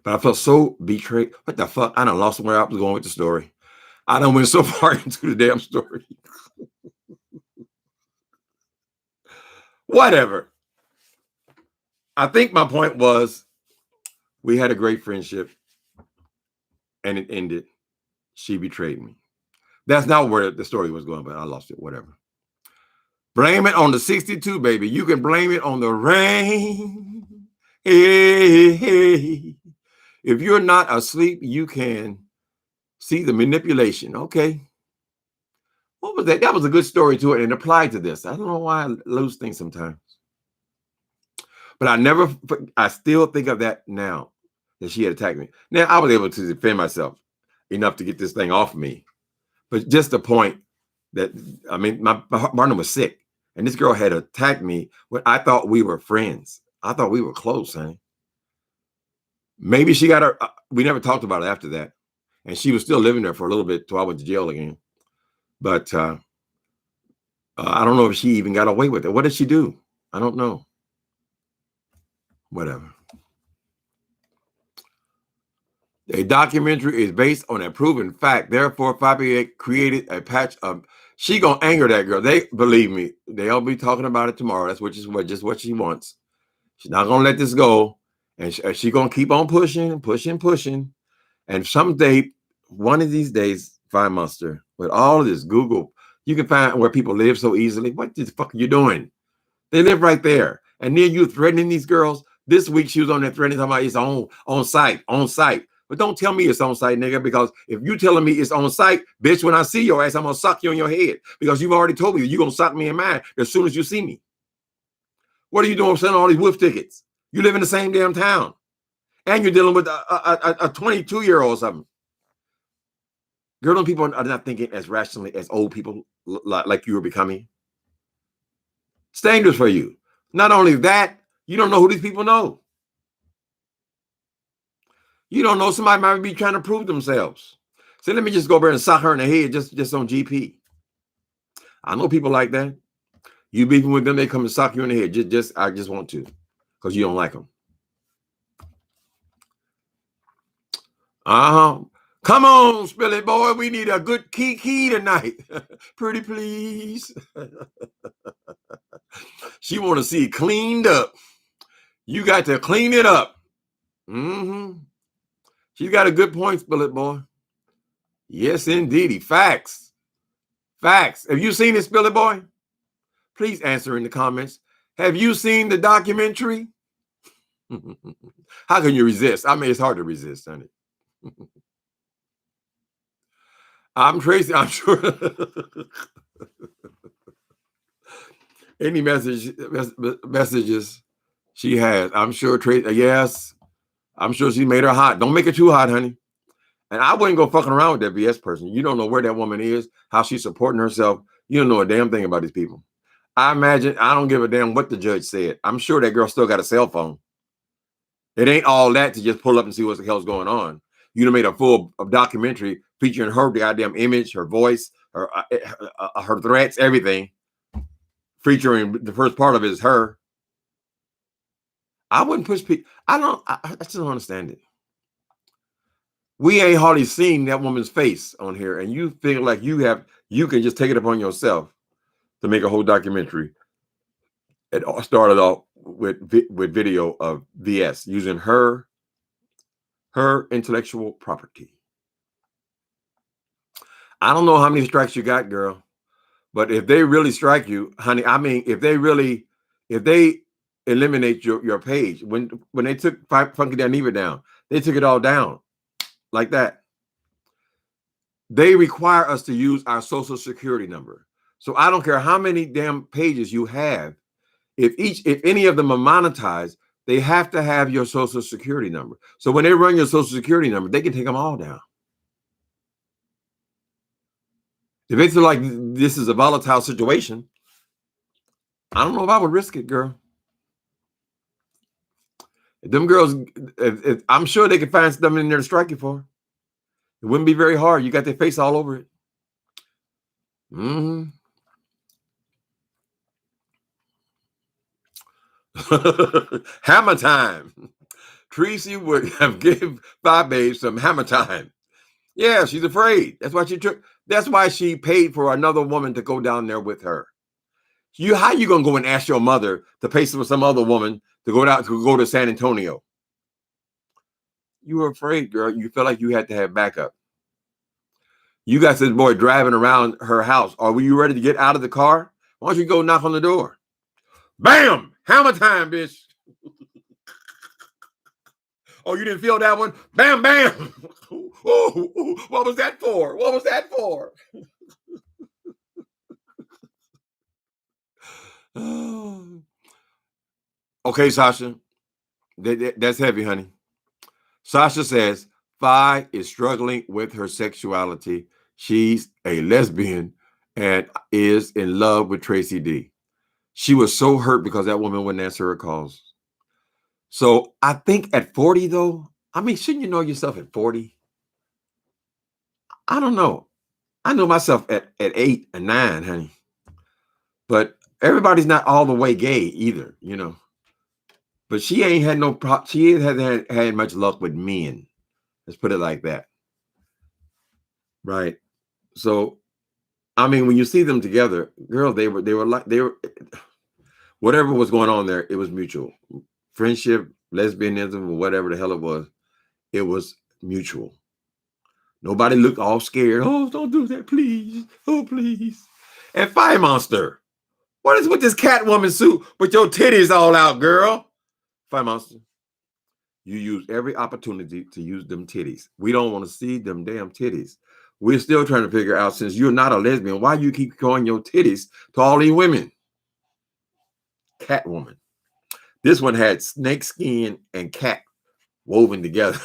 But I felt so betrayed. What the fuck? I done lost where I was going with the story. I done went so far into the damn story. Whatever. I think my point was we had a great friendship and it ended. She betrayed me. That's not where the story was going, but I lost it. Whatever. Blame it on the 62, baby. You can blame it on the rain. Hey, hey. If you're not asleep, you can see the manipulation. Okay. What was that? That was a good story to it and applied to this. I don't know why I lose things sometimes. But I still think of that now, that she had attacked me. Now, I was able to defend myself enough to get this thing off me. But just the point that, I mean, my partner was sick. And this girl had attacked me when I thought we were friends. I thought we were close, honey. Maybe she got her, we never talked about it after that. And she was still living there for a little bit till I went to jail again. But I don't know if she even got away with it. What did she do? I don't know. Whatever. A documentary is based on a proven fact. Therefore, Fabian created a patch of. She gonna anger that girl. They believe me. They'll be talking about it tomorrow. That's just what she wants. She's not gonna let this go, and she gonna keep on pushing, pushing. And someday, one of these days, Fine Monster, with all of this Google, you can find where people live so easily. What the fuck are you doing? They live right there, and then you threatening these girls. This week she was on there threatening, talking about it's on site. But don't tell me it's on site, nigga, because if you telling me it's on site, bitch, when I see your ass, I'm going to suck you on your head because you've already told me you're going to suck me in mine as soon as you see me. What are you doing selling all these wolf tickets? You live in the same damn town and you're dealing with a 22-year-old or something. Girl, them people are not thinking as rationally as old people like you are becoming. It's dangerous for you. Not only that, you don't know who these people know. You don't know, somebody might be trying to prove themselves. So let me just go over and sock her in the head just on GP. I know people like that. You beefing with them, they come and sock you in the head. I just want to, because you don't like them. Come on, Spilly boy. We need a good key tonight. Pretty please. She want to see it cleaned up. You got to clean it up. She's got a good point, Spillet boy. Yes, indeedy. Facts. Have you seen this, Spillet boy? Please answer in the comments. Have you seen the documentary? How can you resist? I mean, it's hard to resist, honey. I'm Tracy. I'm sure any messages she has, I'm sure Tracy. Yes, I'm sure she made her hot. Don't make it too hot, honey. And I wouldn't go fucking around with that BS person. You don't know where that woman is, how she's supporting herself. You don't know a damn thing about these people. I imagine I don't give a damn what the judge said. I'm sure that girl still got a cell phone. It ain't all that to just pull up and see what the hell's going on. You done made a full documentary featuring her goddamn image, her voice, her threats, everything. Featuring the first part of it is her. I wouldn't push people. I just don't understand it. We ain't hardly seen that woman's face on here, and you feel like you can just take it upon yourself to make a whole documentary. It all started off with video of VS using her intellectual property. I don't know how many strikes you got, girl, but if they really strike you, honey, I mean, if they eliminate your page, when they took Funky Dineva down, they took it all down like that. They require us to use our social security number. So I don't care how many damn pages you have. If any of them are monetized, they have to have your social security number. So when they run your social security number, they can take them all down. If they feel like this is a volatile situation, I don't know if I would risk it, girl. Them girls, I'm sure they could find something in there to strike you for. It wouldn't be very hard. You got their face all over it. Hammer time. Tracy would have given Five Babe some hammer time. Yeah, she's afraid. That's why she paid for another woman to go down there with her. How you gonna go and ask your mother to pay for some other woman to go to San Antonio? You were afraid, girl. You felt like you had to have backup. You got this boy driving around her house. Were you ready to get out of the car? Why don't you go knock on the door? Bam! Hammer time, bitch. Oh, you didn't feel that one? Bam, bam. Ooh, what was that for? What was that for? Okay, Sasha. That's heavy, honey. Sasha says, Fi is struggling with her sexuality. She's a lesbian and is in love with Tracy D. She was so hurt because that woman wouldn't answer her calls. So I think at 40, though, I mean, shouldn't you know yourself at 40? I don't know. I know myself at 8 and 9, honey. But everybody's not all the way gay either, you know. But she ain't had she hasn't had much luck with men. Let's put it like that. Right. So, I mean, when you see them together, girl, they were whatever was going on there, it was mutual. Friendship, lesbianism, or whatever the hell it was mutual. Nobody looked all scared. Oh, don't do that, please. Oh, please. And Fire Monster, what is with this Catwoman suit with your titties all out, girl? Fire Monster, you use every opportunity to use them titties. We don't want to see them damn titties. We're still trying to figure out, since you're not a lesbian, why you keep showing your titties to all these women? Catwoman. This one had snake skin and cat woven together.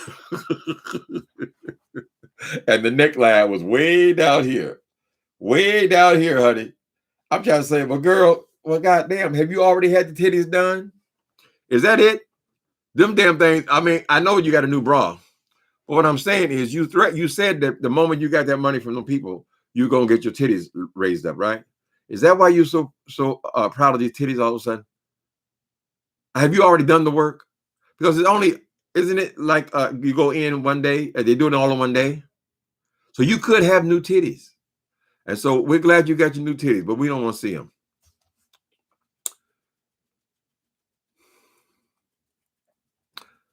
And the neckline was way down here. Way down here, honey. I'm trying to say, well, girl, well, goddamn, have you already had the titties done? Is that it? Them damn things. I mean, I know you got a new bra. But what I'm saying is you said that the moment you got that money from the people, you're going to get your titties raised up, right? Is that why you're so proud of these titties all of a sudden? Have you already done the work? Because isn't it like you go in one day and they're doing it all in one day? So you could have new titties. And so we're glad you got your new titties, but we don't want to see them.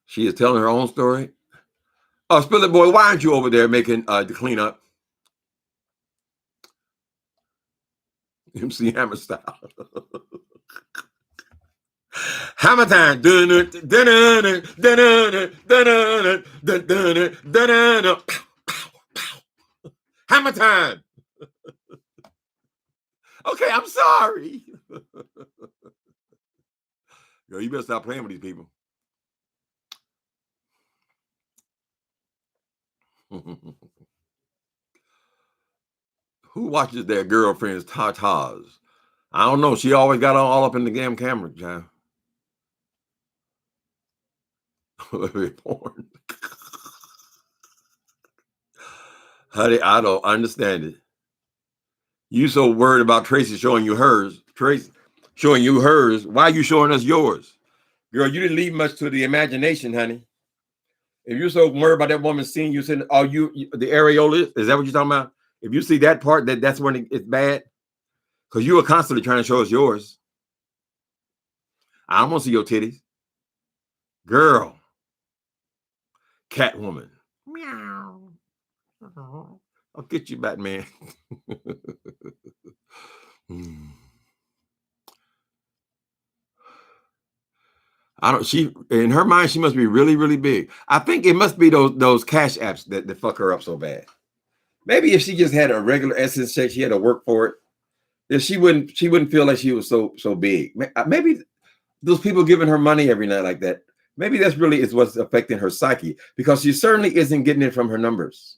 She is telling her own story. Oh, Spill It Boy, why aren't you over there making the cleanup? MC Hammer style. Hammer time. Hammer time. Okay, I'm sorry. Yo, you better stop playing with these people. Who watches their girlfriend's tatas? I don't know. She always got all up in the damn camera, child. Porn. Honey, I don't understand it. You so worried about Tracy showing you hers. Tracy showing you hers. Why are you showing us yours? Girl, you didn't leave much to the imagination, honey. If you're so worried about that woman seeing you sitting, oh, the areola, is that what you're talking about? If you see that part, that's when it's bad. Because you were constantly trying to show us yours. I don't want to see your titties. Girl. Catwoman. Meow. I'll get you, Batman. She in her mind, she must be really, really big. I think it must be those cash apps that fuck her up so bad. Maybe if she just had a regular Essence check, she had to work for it. If she wouldn't feel like she was so big. Maybe those people giving her money every night like that, maybe that's really is what's affecting her psyche, because she certainly isn't getting it from her numbers.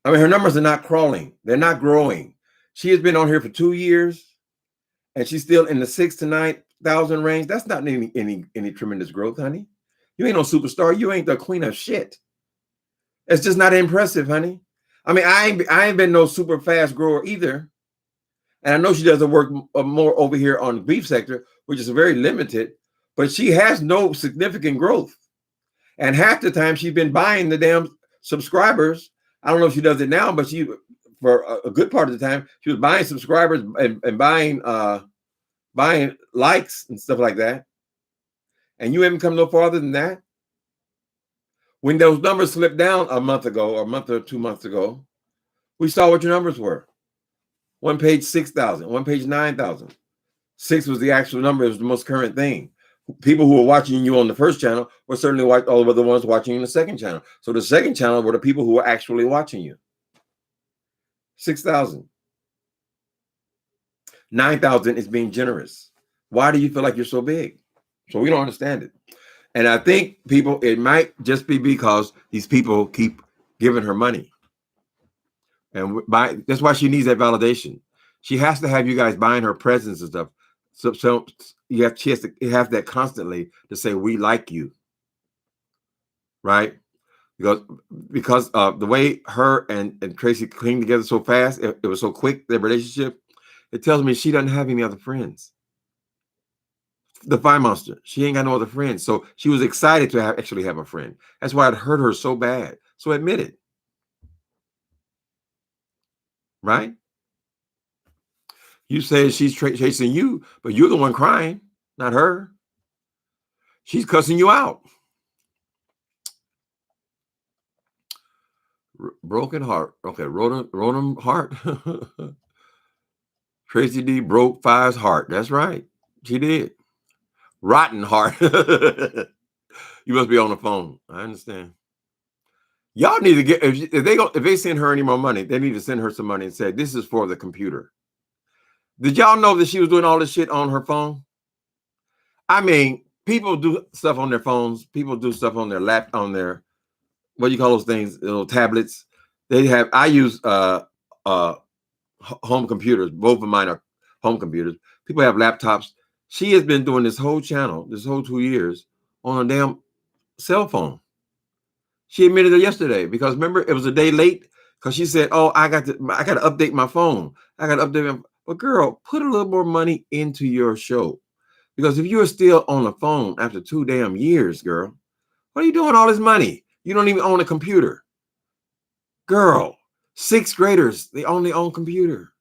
I mean, her numbers are not crawling. They're not growing. She has been on here for 2 years and she's still in the 6,000 to 9,000 range. That's not any tremendous growth, honey. You ain't no superstar. You ain't the queen of shit. It's just not impressive, honey. I mean, I ain't been no super fast grower either. And I know she doesn't work more over here on the beef sector, which is very limited, but she has no significant growth. And half the time she's been buying the damn subscribers. I don't know if she does it now, but for a good part of the time, she was buying subscribers and buying likes and stuff like that. And you haven't come no farther than that. When those numbers slipped down a month ago, or a month or 2 months ago, we saw what your numbers were. One page 6,000, one page 9,000. 6 was the actual number. It was the most current thing. People who were watching you on the first channel were certainly all of the ones watching you in the second channel. So the second channel were the people who were actually watching you. 6,000. 9,000 is being generous. Why do you feel like you're so big? So we don't understand it. And I think it might just be because these people keep giving her money. And that's why she needs that validation. She has to have you guys buying her presents and stuff. So she has to have that constantly to say, we like you. Right? Because the way her and Tracy came together so fast, it was so quick, their relationship, it tells me she doesn't have any other friends. The Fire Monster, she ain't got no other friends. So she was excited to actually have a friend. That's why it hurt her so bad. So admit it. Right? You say she's chasing you, but you're the one crying, not her. She's cussing you out. Broken heart. Okay, Rotem heart. Tracy D broke Fire's heart. That's right. She did. Rotten heart. You must be on the phone. I understand. Y'all need to get, if they send her any more money, they need to send her some money and say, this is for the computer. Did y'all know that she was doing all this shit on her phone? I mean, people do stuff on their phones. People do stuff on their what do you call those things? Little tablets. I use home computers. Both of mine are home computers. People have laptops. She has been doing this whole channel, this whole 2 years on a damn cell phone. She admitted it yesterday because remember it was a day late because she said, "Oh, I got to update my phone. I got to update my." But girl, put a little more money into your show, because if you're still on the phone after 2 damn years, girl, what are you doing all this money? You don't even own a computer, girl. 6th graders, they only own computer.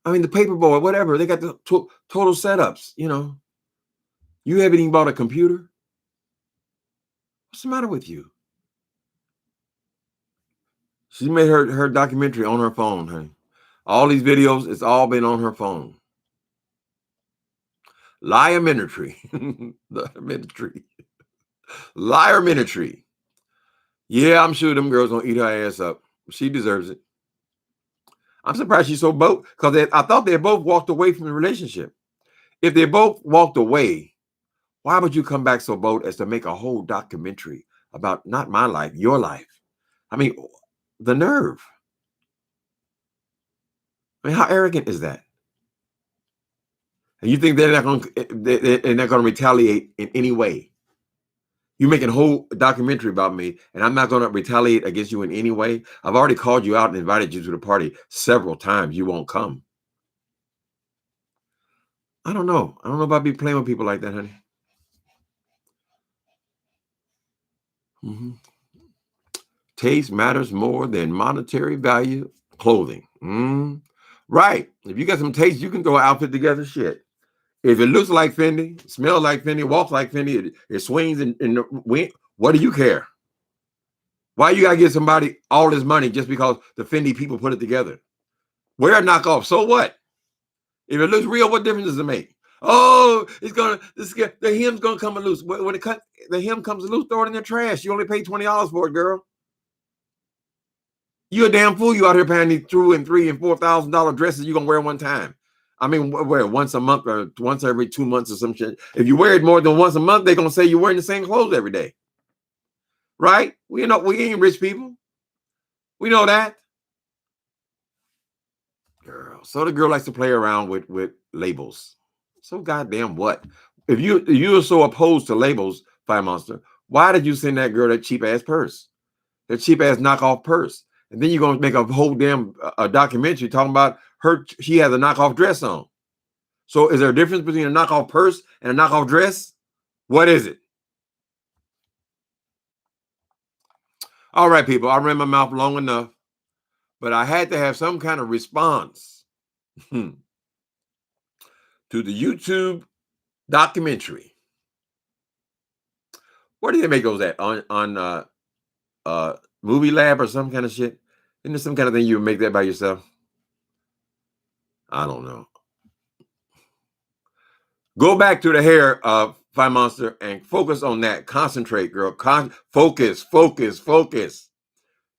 I mean, the paperboard, whatever, they got the total setups. You haven't even bought a computer. What's the matter with you? She made her documentary on her phone, honey. All these videos, it's all been on her phone. Liar Ministry. The ministry. Liar Ministry. Yeah, I'm sure them girls gonna eat her ass up. She deserves it. I'm surprised she's so both, because I thought they both walked away from the relationship. If they both walked away, why would you come back so bold as to make a whole documentary about not my life, your life? I mean, the nerve. I mean, how arrogant is that? And you think they're not going to retaliate in any way? You're making a whole documentary about me, and I'm not going to retaliate against you in any way. I've already called you out and invited you to the party several times. You won't come. I don't know. I don't know about be playing with people like that, honey. Taste matters more than monetary value. Clothing. Right. If you got some taste, you can throw an outfit together. Shit. If it looks like Fendi, smells like Fendi, walks like Fendi, it swings in the wind, what do you care? Why you gotta give somebody all this money just because the Fendi people put it together? Wear a knockoff. So what? If it looks real, what difference does it make? Oh, the hem's gonna come loose. When the hem comes loose, throw it in the trash. You only pay $20 for it, girl. You're a damn fool. You out here paying these $2,000 and $3,000 and $4,000 dresses you're gonna wear one time. I mean, wear it once a month or once every 2 months or some shit. If you wear it more than once a month, they're gonna say you're wearing the same clothes every day. Right? We ain't rich people. We know that. Girl. So the girl likes to play around with labels. So goddamn what? If you're so opposed to labels, Fire Monster, why did you send that girl that cheap ass purse? That cheap ass knockoff purse. And then you're gonna make a whole damn documentary talking about her. She has a knockoff dress on. So is there a difference between a knockoff purse and a knockoff dress? What is it? All right, people. I ran my mouth long enough, but I had to have some kind of response to the YouTube documentary. Where do they make those at? On Movie Lab or some kind of shit? Isn't there some kind of thing you would make that by yourself? I don't know. Go back to the hair, Fire Monster, and focus on that. Concentrate, girl. Focus.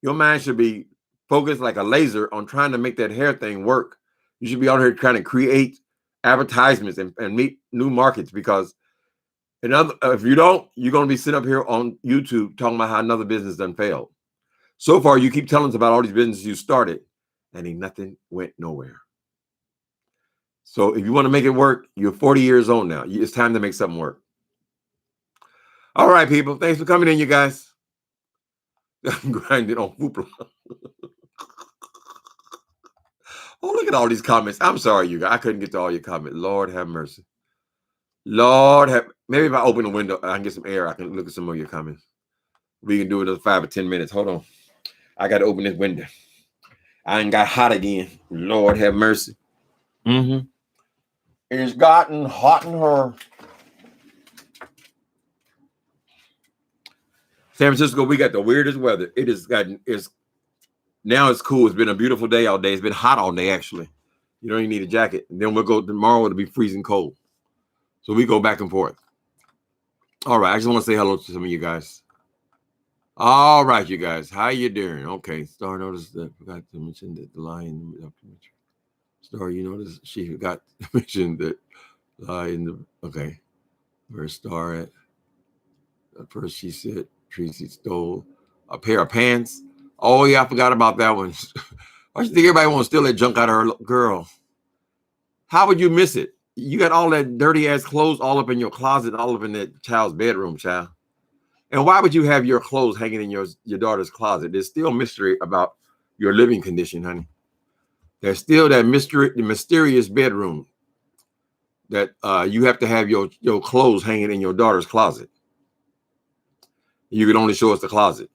Your mind should be focused like a laser on trying to make that hair thing work. You should be out here trying to create advertisements and meet new markets, because if you don't, you're going to be sitting up here on YouTube talking about how another business done failed. So far, you keep telling us about all these businesses you started, and nothing went nowhere. So if you want to make it work, you're 40 years old now. It's time to make something work. All right, people. Thanks for coming in, you guys. I'm grinding on Hoopla. Oh, look at all these comments. I'm sorry, you guys. I couldn't get to all your comments. Lord have mercy. Maybe if I open the window, I can get some air. I can look at some of your comments. We can do another 5 or 10 minutes. Hold on. I got to open this window. I ain't got hot again. Lord have mercy. It's gotten hot in her. San Francisco, we got the weirdest weather. Now it's cool. It's been a beautiful day all day. It's been hot all day, actually. You don't even need a jacket. And then we'll go tomorrow. It'll be freezing cold. So we go back and forth. All right. I just want to say hello to some of you guys. All right, you guys. How you doing? Okay. Star noticed that. Forgot to mention that the lion documentary. Star, you noticed she forgot to mention that lion. Okay. Where's Star at? At first she said Tracy stole a pair of pants. Oh, yeah. I forgot about that one. Why do you think everybody wants to steal that junk out of her? Girl, how would you miss it? You got all that dirty ass clothes all up in your closet, all up in that child's bedroom, child. And why would you have your clothes hanging in your daughter's closet? There's still mystery about your living condition, honey. There's still that mystery, the mysterious bedroom that you have to have your clothes hanging in your daughter's closet. You can only show us the closet.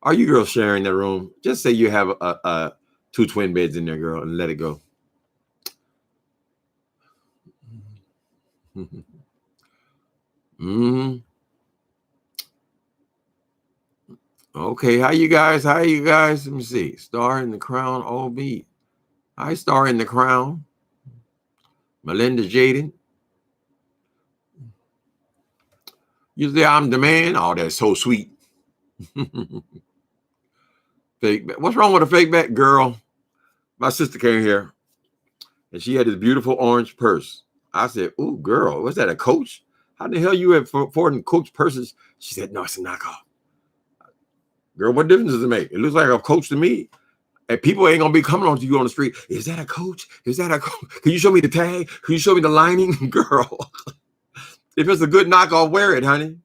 Are you girls sharing the room? Just say you have 2 twin beds in there, girl, and let it go. Okay, how you guys? Let me see. Star in the Crown, OB. Hi, Star in the Crown. Melinda Jaden. You say I'm the man? Oh, that's so sweet. Fake back. What's wrong with a fake back? Girl, my sister came here and she had this beautiful orange purse. I said, ooh, girl, was that a Coach? How the hell you affording Coach purses? She said, no, it's a knockoff. Girl, what difference does it make? It looks like a Coach to me. And people ain't gonna be coming on to you on the street. Is that a Coach? Is that a Coach? Can you show me the tag? Can you show me the lining? Girl, if it's a good knockoff, wear it, honey.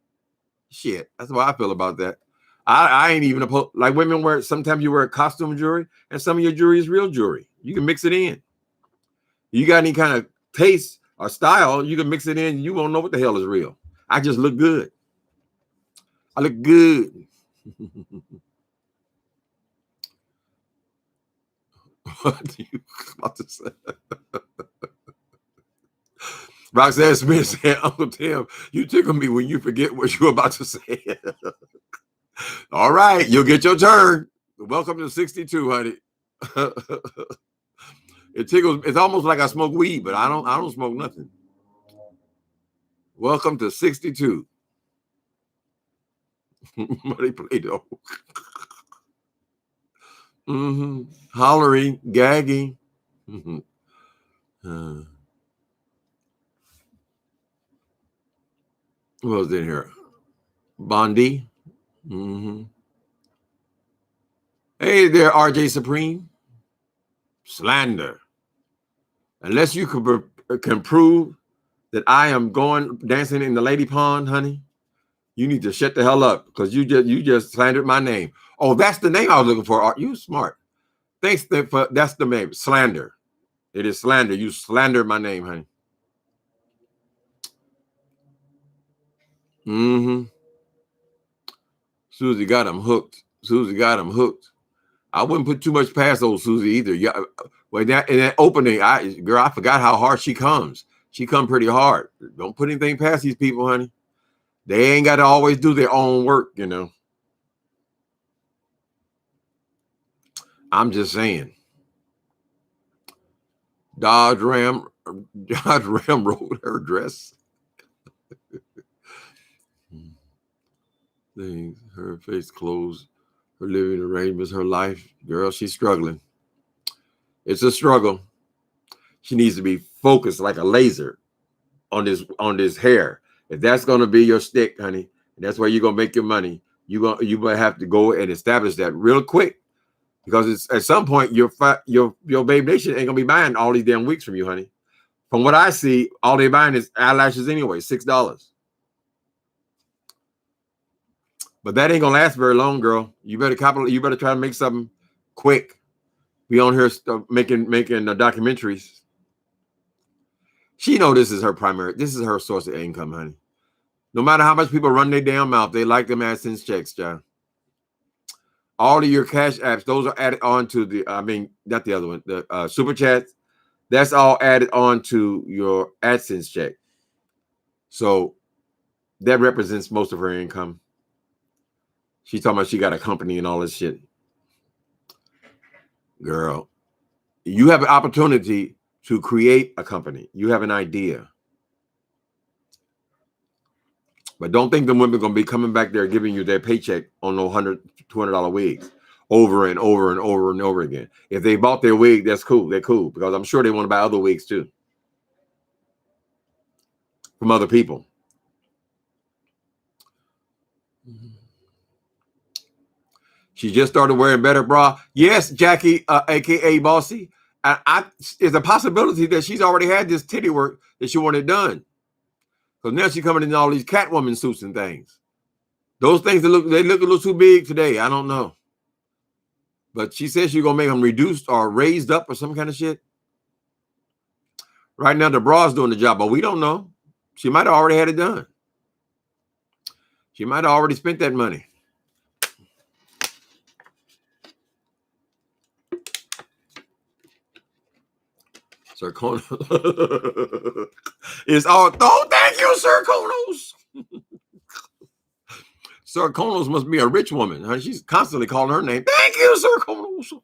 Shit, that's what I feel about that. I ain't even opposed. Like women wear, sometimes you wear costume jewelry, and some of your jewelry is real jewelry. You can mix it in. You got any kind of taste or style, you can mix it in. You won't know what the hell is real. I just look good. I look good. What are you about to say? Roxanne Smith said, Uncle Tim, you tickle me when you forget what you were about to say. All right, you'll get your turn. Welcome to 62, honey. It tickles. It's almost like I smoke weed, but I don't smoke nothing. Welcome to 62. Money Play-Doh. Hollering, gagging. What was in here? Bondi. Hey there, RJ Supreme. Slander. Unless you can prove that I am going dancing in the lady pond, honey, you need to shut the hell up because you just slandered my name. Oh, that's the name I was looking for. Are you smart? Thanks for that's the name. Slander. It is slander. You slandered my name, honey. Susie got him hooked. Susie got him hooked. I wouldn't put too much past old Susie either. Yeah, well, in that opening, I forgot how hard she comes. She come pretty hard. Don't put anything past these people, honey. They ain't got to always do their own work, you know. I'm just saying. Dodge Ram wrote her dress. Things, her face closed, her living arrangements, her life. Girl, she's struggling. It's a struggle. She needs to be focused like a laser on this hair. If that's gonna be your stick, honey, that's where you're gonna make your money. You might have to go and establish that real quick, because it's at some point your Babe Nation ain't gonna be buying all these damn wigs from you, honey. From what I see, all they're buying is eyelashes anyway, $6. But that ain't gonna last very long, girl. You better try to make something quick. We on here making documentaries. She know this is her source of income, honey. No matter how much people run their damn mouth, they like them AdSense checks, John. All of your cash apps, those are added on to not the other one, the super chats. That's all added on to your AdSense check. So that represents most of her income. She's talking about she got a company and all this shit. Girl, you have an opportunity to create a company. You have an idea. But don't think the women are going to be coming back there giving you their paycheck on no $100, $200 wigs over and over and over and over again. If they bought their wig, that's cool. They're cool, because I'm sure they want to buy other wigs too from other people. She just started wearing better bra. Yes, Jackie, aka Bossy. It's a possibility that she's already had this titty work that she wanted done. Because now she's coming in all these Catwoman suits and things. Those things, they look a little too big today. I don't know. But she says she's going to make them reduced or raised up or some kind of shit. Right now, the bra's doing the job, but we don't know. She might have already had it done. She might have already spent that money. Sir Konos. It's all, oh, thank you, Sir Konos. Sir Konos must be a rich woman. She's constantly calling her name. Thank you, Sir Konos.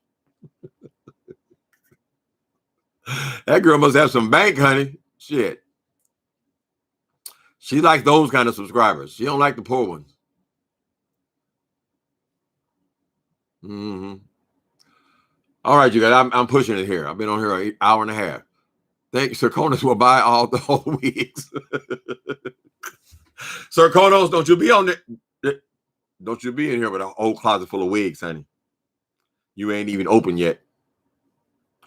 That girl must have some bank, honey. Shit. She likes those kind of subscribers. She don't like the poor ones. All right, you guys. I'm pushing it here. I've been on here an hour and a half. Thanks, Serconos will buy all the wigs. Serconos, don't you be on it? Don't you be in here with a whole closet full of wigs, honey. You ain't even open yet.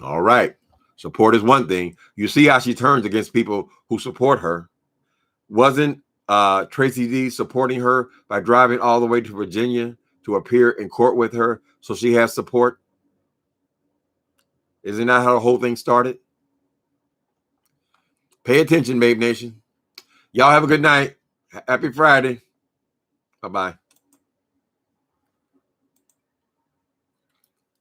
All right. Support is one thing. You see how she turns against people who support her. Wasn't Tracy D supporting her by driving all the way to Virginia to appear in court with her so she has support? Isn't that how the whole thing started? Pay attention, Babe Nation. Y'all have a good night. Happy Friday. Bye-bye.